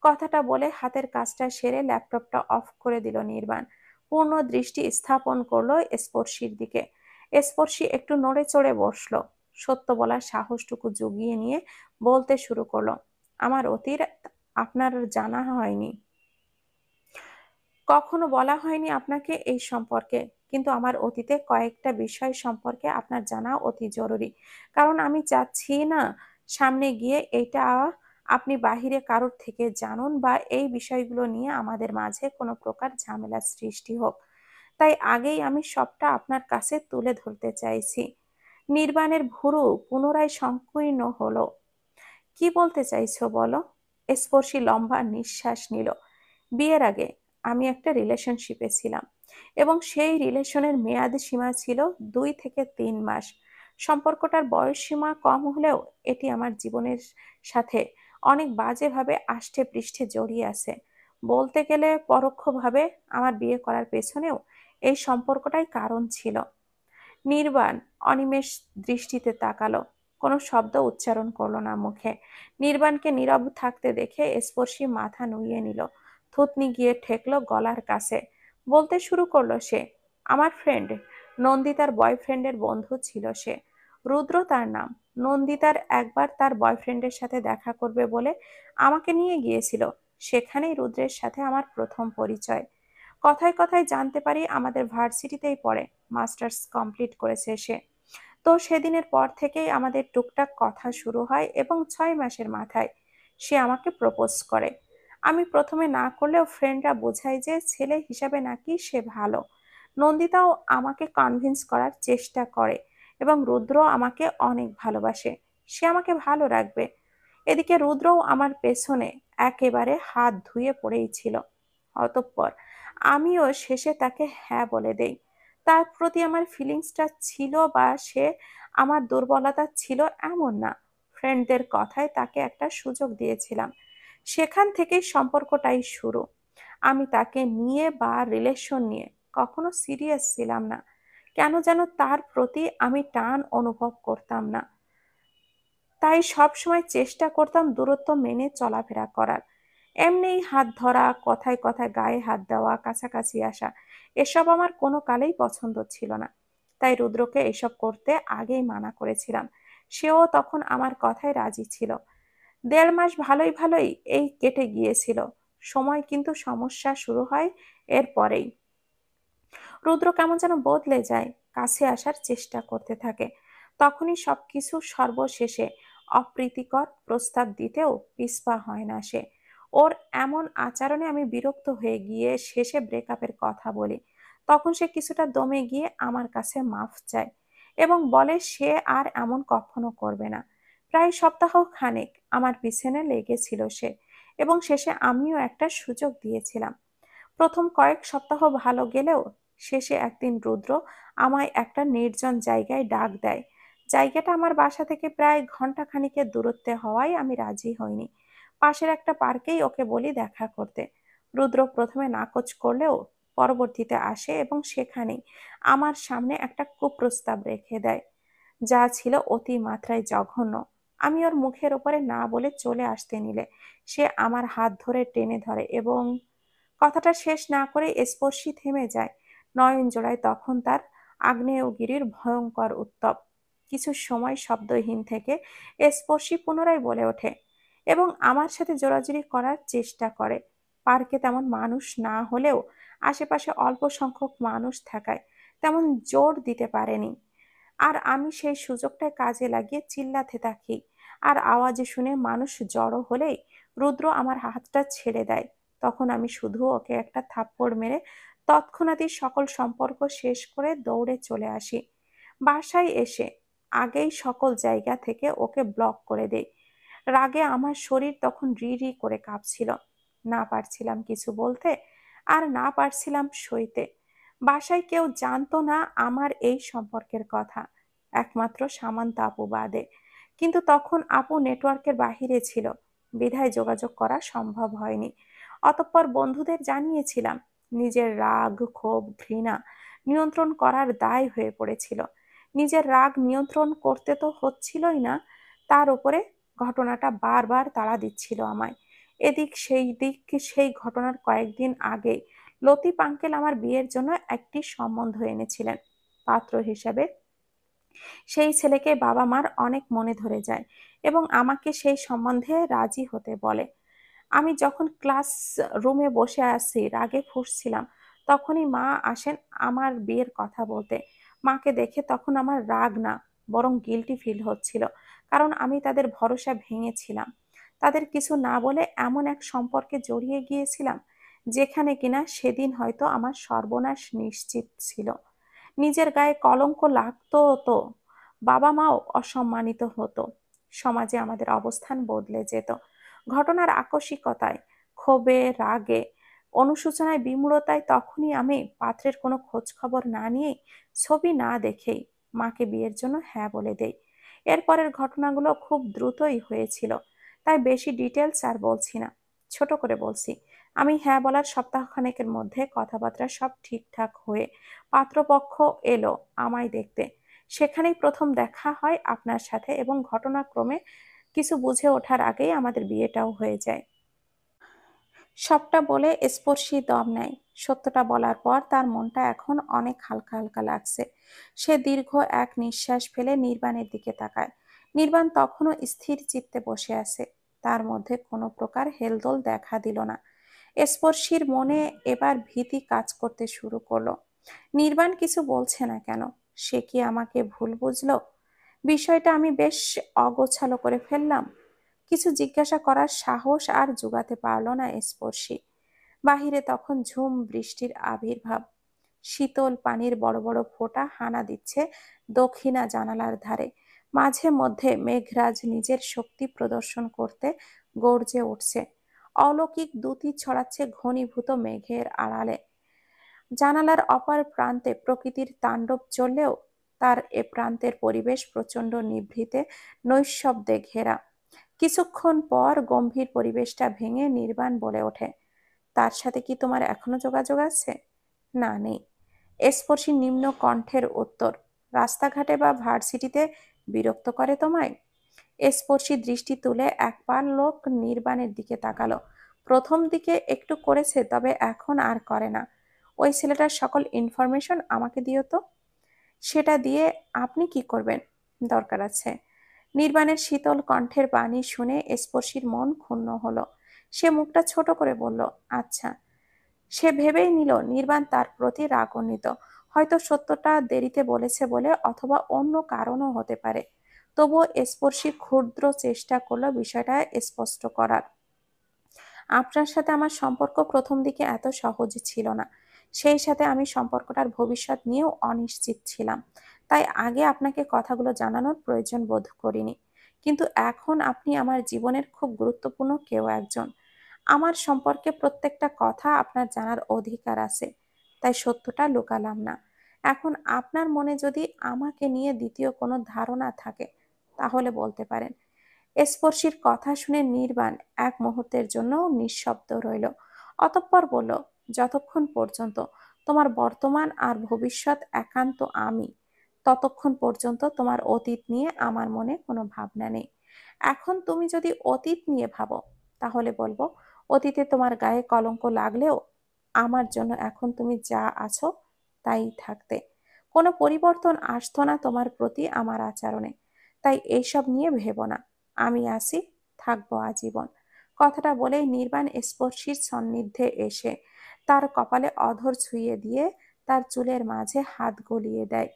কথাটা বলে হাতের কাজটা সেরে ল্যাপটপটা অফ করে দিল নির্বাণ। পূর্ণ দৃষ্টি স্থাপন করলো স্পর্শীর দিকে। স্পর্শী একটু নড়ে চড়ে বসলো। সত্য বলার সাহসটুকু জুগিয়ে নিয়ে বলতে শুরু করলো, আমার অতীত আপনার জানা হয়নি, কখনো বলা হয়নি আপনাকে এই সম্পর্কে, কিন্তু আমার অতীতে কয়েকটা বিষয় সম্পর্কে আপনার জানা অতি জরুরি। কারণ আমি চাচ্ছি না সামনে গিয়ে এটা আপনি বাহিরে কারোর থেকে জানুন বা এই বিষয়গুলো নিয়ে আমাদের মাঝে কোনো প্রকার ঝামেলার সৃষ্টি হোক। তাই আগেই আমি সবটা আপনার কাছে তুলে ধরতে চাইছি। নির্বাণের ভুরু পুনরায় সংকীর্ণ হলো। কি বলতে চাইছো বলো? স্পর্শী লম্বা নিঃশ্বাস নিল। বিয়ের আগে আমি একটা রিলেশনশিপে ছিলাম এবং সেই রিলেশনের মেয়াদ সীমা ছিল 2 থেকে 3 মাস। সম্পর্কটার বয়স সীমা কম হলেও এটি আমার জীবনের সাথে অনেক বাজেভাবে আষ্টে পৃষ্ঠে জড়িয়ে আছে। বলতে গেলে পরোক্ষভাবে আমার বিয়ে করার পেছনেও এই সম্পর্কটাই কারণ ছিল। নির্বাণ অনিমেষ দৃষ্টিতে তাকালো, কোনো শব্দ উচ্চারণ করলো না মুখে। নির্বাণকে নীরব থাকতে দেখে স্পর্শী মাথা নুইয়ে নিল, থুতনি গিয়ে ঠেকলো গলার কাছে। বলতে শুরু করলো সে, আমার ফ্রেন্ড নন্দিতার বয়ফ্রেন্ডের বন্ধু ছিল সে। রুদ্র তার নাম। নন্দিতার একবার তার বয়ফ্রেন্ডের সাথে দেখা করবে বলে আমাকে নিয়ে গিয়েছিল। সেখানেই রুদ্রের সাথে আমার প্রথম পরিচয়। কথায় কথায় জানতে পারি আমাদের ভার্সিটিতেই পড়ে, মাস্টার্স কমপ্লিট করেছে সে। তো সেদিনের পর থেকেই আমাদের টুকটাক কথা শুরু হয় এবং 6 মাসের মাথায় সে আমাকে প্রপোজ করে। আমি প্রথমে না করলেও ফ্রেন্ডরা বোঝায় যে ছেলে হিসাবে নাকি সে ভালো। নন্দিতাও আমাকে কনভিন্স করার চেষ্টা করে এবং রুদ্র আমাকে অনেক ভালোবাসে, সে আমাকে ভালো রাখবে। এদিকে রুদ্রও আমার পেছনে একেবারে হাত ধুয়ে পড়েই ছিল। অতঃপর আমিও শেষে তাকে হ্যাঁ বলে দেই। তার প্রতি আমার ফিলিংসটা ছিল বা সে আমার দুর্বলতা ছিল এমন না। ফ্রেন্ডদের কথায় তাকে একটা সুযোগ দিয়েছিলাম। সেখান থেকেই সম্পর্কটাই শুরু। আমি তাকে নিয়ে বা রিলেশন নিয়ে কখনো সিরিয়াস ছিলাম না। কেন যেন তার প্রতি আমি টান অনুভব করতাম না। তাই সবসময় চেষ্টা করতাম দূরত্ব মেনে চলাফেরা করার। এমনিই হাত ধরা, কথায় কথায় গায়ে হাত দেওয়া, কাছাকাছি আসা, এসব আমার কোনো কালেই পছন্দ ছিল না। তাই রুদ্রকে এসব করতে আগেই মানা করেছিলাম। সেও তখন আমার কথায় রাজি ছিল। 1.5 মাস ভালোই ভালোই এই কেটে গিয়েছিল সময়, কিন্তু সমস্যা শুরু হয় এরপরেই। রুদ্র কেমন যেন বদলে যায়, কাছে আসার চেষ্টা করতে থাকে। তখনই সবকিছু সর্বশেষে অপ্রীতিকর প্রস্তাব দিতেও পিছপা হয় না সে। ওর এমন আচরণে আমি বিরক্ত হয়ে গিয়ে শেষে ব্রেকআপের কথা বলি। তখন সে কিছুটা দমে গিয়ে আমার কাছে মাফ চায় এবং বলে সে আর এমন কখনো করবে না। প্রায় সপ্তাহ খানেক আমার পিছনে লেগেছিল সে এবং শেষে আমিও একটা সুযোগ দিয়েছিলাম। প্রথম কয়েক সপ্তাহ ভালো গেলেও শেষে একদিন রুদ্র আমায় একটা নির্জন জায়গায় ডাক দেয়। জায়গাটা আমার বাসা থেকে প্রায় ঘন্টা খানিকের দূরত্বে হওয়ায় আমি রাজি হইনি। পাশের একটা পার্কেই ওকে বলি দেখা করতে। রুদ্র প্রথমে নাকচ করলেও পরবর্তীতে আসে এবং সেখানেই আমার সামনে একটা কুপ্রস্তাব রেখে দেয়, যা ছিল অতি মাত্রায় জঘন্য। আমি ওর মুখের ওপরে না বলে চলে আসতে নিলে সে আমার হাত ধরে টেনে ধরে এবং কথাটা শেষ না করে স্পর্শী থেমে যায়। নয়ন জোড়ায় তখন তার আগ্নেয়গিরির ভয়ঙ্কর উত্তপ। কিছু সময় শব্দহীন থেকে স্পর্শী পুনরায় বলে ওঠে এবং আমার সাথে জোরাজুরি করার চেষ্টা করে। পার্কে তেমন মানুষ না হলেও আশেপাশে অল্প সংখ্যক মানুষ থাকায় তেমন জোর দিতে পারেনি। আর আমি সেই সুযোগটা কাজে লাগিয়ে চিল্লাতে থাকি। আর আওয়াজ শুনে মানুষ জড়ো হলেই রুদ্র আমার হাতটা ছেড়ে দেয়। তখন আমি শুধু ওকে একটা থাপ্পড় মেরে তৎক্ষণাৎই সকল সম্পর্ক শেষ করে দৌড়ে চলে আসি। বাসায় এসে আগেই সকল জায়গা থেকে ওকে ব্লক করে দেই। রাগে আমার শরীর তখন রি রি করে কাঁপছিল। না পারছিলাম কিছু বলতে, আর না পারছিলাম সইতে। বাসায় কেউ জানতো না আমার এই সম্পর্কের কথা, একমাত্র সামান্তা আপু বাদে। কিন্তু তখন আপু নেটওয়ার্কের বাহিরে ছিল, বিধায় যোগাযোগ করা সম্ভব হয়নি। অতঃপর বন্ধুদের জানিয়েছিলাম। নিজের রাগ, ক্ষোভ, ঘৃণা নিয়ন্ত্রণ করার দায় হয়ে পড়েছিল। নিজের রাগ নিয়ন্ত্রণ করতে তো হচ্ছিলই না, তার উপরে ঘটনাটা বারবার তাড়া দিচ্ছিল আমায়। এদিক সেই দিক। সেই ঘটনার কয়েকদিন আগে লতিফ আঙ্কেল আমার বিয়ের জন্য একটি সম্বন্ধ এনেছিলেন। পাত্র হিসাবে সেই ছেলেকে বাবা মার অনেক মনে ধরে যায় এবং আমাকে সেই সম্বন্ধে রাজি হতে বলে। আমি যখন ক্লাস রুমে বসে আছি রাগে ফুঁসছিলাম, তখনই মা আসেন আমার বিয়ের কথা বলতে। মাকে দেখে তখন আমার রাগ না, বরং গিল্টি ফিল হচ্ছিল, কারণ আমি তাদের ভরসা ভেঙেছিলাম। তাদের কিছু না বলে এমন এক সম্পর্কে জড়িয়ে গিয়েছিলাম যেখানে কিনা সেদিন হয়তো আমার সর্বনাশ নিশ্চিত ছিল। নিজের গায়ে কলঙ্ক লাগতো তো, বাবা মাও অসম্মানিত হতো, সমাজে আমাদের অবস্থান বদলে যেত। ঘটনার আকস্মিকতায়, ক্ষোভে, রাগে অনুশোচনায় বিমূঢ়তায় তখনই আমি পাত্রের কোনো খোঁজ খবর না নিয়েই, ছবি না দেখেই মাকে বিয়ের জন্য হ্যাঁ বলে দেই। এরপরের ঘটনাগুলো খুব দ্রুতই হয়েছিল, তাই বেশি ডিটেলস আর বলছি না। ছোট করে বলছি, আমি হ্যাঁ বলার সপ্তাহখানেকের মধ্যে কথাবার্তা সব ঠিকঠাক হয়ে পাত্রপক্ষ এলো আমায় দেখতে। সেখানেই প্রথম দেখা হয় আপনার সাথে, এবং ঘটনাক্রমে কিছু বুঝে ওঠার আগেই আমাদের বিয়েটাও হয়ে যায়। সবটা বলে স্পর্শী দম নেয়। সত্যটা বলার পর তার মনটা এখন অনেক হালকা হালকা লাগছে। সে দীর্ঘ এক নিঃশ্বাস ফেলে নির্বাণের দিকে তাকায়। নির্বাণ তখনও স্থির চিত্তে বসে আছে। তার মধ্যে কোনো প্রকার হেলদোল দেখা দিল না। স্পর্শীর মনে এবার ভীতি কাজ করতে শুরু করলো। নির্বাণ কিছু বলছে না কেন? সে কি আমাকে ভুল বুঝলো? বিষয়টা আমি বেশ অগোছালো করে ফেললাম। কিছু জিজ্ঞাসা করার সাহস আর জোগাতে পারল না স্পর্শী। বাহিরে তখন ঝুম বৃষ্টির আবির্ভাব। শীতল পানির বড় বড় ফোঁটা হানা দিচ্ছে দক্ষিণা জানালার ধারে। মাঝে মধ্যে মেঘরাজ নিজের শক্তি প্রদর্শন করতে গর্জে উঠছে। অলৌকিক দ্যুতি ছড়াচ্ছে ঘনীভূত মেঘের আড়ালে। জানালার অপর প্রান্তে প্রকৃতির তাণ্ডব চললেও তার এ প্রান্তের পরিবেশ প্রচণ্ড নিভৃতে নৈঃশব্দে ঘেরা। কিছুক্ষণ পর গম্ভীর পরিবেশটা ভেঙে নির্বাণ বলে ওঠে, তার সাথে কি তোমার এখনো যোগাযোগ আছে? না, নেই। স্পর্শী নিম্ন কণ্ঠের উত্তর। রাস্তাঘাটে বা ভার্সিটিতে বিরক্ত করে তোমায়? স্পর্শী দৃষ্টি তুলে এক লোক নির্বাণের দিকে তাকালো। প্রথম দিকে একটু করেছে, তবে এখন আর করে না। ওই ছেলেটার সকল ইনফরমেশন আমাকে দিও তো। সেটা দিয়ে আপনি কি করবেন? দরকার আছে। নির্বাণের শীতল কণ্ঠের বাণী শুনে স্পর্শীর মন ক্ষুণ্ণ হলো। সে মুখটা ছোট করে বলল, আচ্ছা। সে ভেবেই নিল নির্বাণ তার প্রতি রাগান্বিত। হয়তো সত্যটা দেরিতে বলেছে বলে, অথবা অন্য কারণও হতে পারে। তবুও স্পর্শী ক্ষুদ্র চেষ্টা করলো বিষয়টা স্পষ্ট করার। আপনার সাথে আমার সম্পর্ক প্রথম দিকে এত সহজ ছিল না। সেই সাথে আমি সম্পর্কটার ভবিষ্যৎ নিয়েও অনিশ্চিত ছিলাম। তাই আগে আপনাকে কথাগুলো জানানোর প্রয়োজন বোধ করিনি। কিন্তু এখন আপনি আমার জীবনের খুব গুরুত্বপূর্ণ কেউ একজন। আমার সম্পর্কে প্রত্যেকটা কথা আপনার জানার অধিকার আছে। তাই সত্যটা লুকালাম না। এখন আপনার মনে যদি আমাকে নিয়ে দ্বিতীয় কোনো ধারণা থাকে, তাহলে বলতে পারেন। স্পর্শীর কথা শুনে নির্বাণ এক মুহূর্তের জন্য নিঃশব্দ রইল। অতঃপর বলল, যতক্ষণ পর্যন্ত তোমার বর্তমান আর ভবিষ্যৎ একান্ত আমি, ততক্ষণ পর্যন্ত তোমার অতীত নিয়ে আমার মনে কোনো ভাবনা নেই। এখন তুমি যদি অতীত নিয়ে ভাবো, তাহলে বলবো, অতীতে তোমার গায়ে কলঙ্ক লাগলেও আমার জন্য এখন তুমি যা আছো তাই থাকতে। কোনো পরিবর্তন আসতো না তোমার প্রতি আমার আচরণে। তাই এইসব নিয়ে ভেবো না। আমি আছি, থাকবো আজীবন। কথাটা বলেই নির্বাণ স্পর্শীর সান্নিধ্যে এসে তার কপালে অধর ছুঁয়ে দিয়ে তার চুলের মাঝে হাত গলিয়ে দেয়।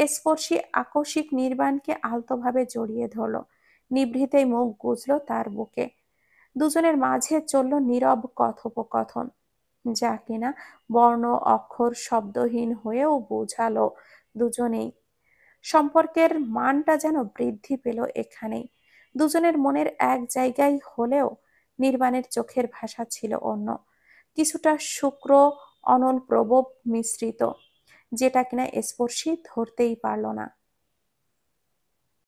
স্পর্শী আকস্মিক নির্বাণকে আলতোভাবে জড়িয়ে ধরল। নিভৃতেই মুখ গুজল তার বুকে। দুজনের মাঝে চলল নীরব কথোপকথন, যা কিনা বর্ণ অক্ষর শব্দহীন হয়েও বোঝালো দুজনেই সম্পর্কের মানটা যেন বৃদ্ধি পেল এখানেই। দুজনের মনের এক জায়গায় হলেও নির্বাণের চোখের ভাষা ছিল অন্য, কিছুটা শুক্র অনল প্রবব মিশ্রিত, যেটা কিনা স্পর্শী ধরতেই পারল না।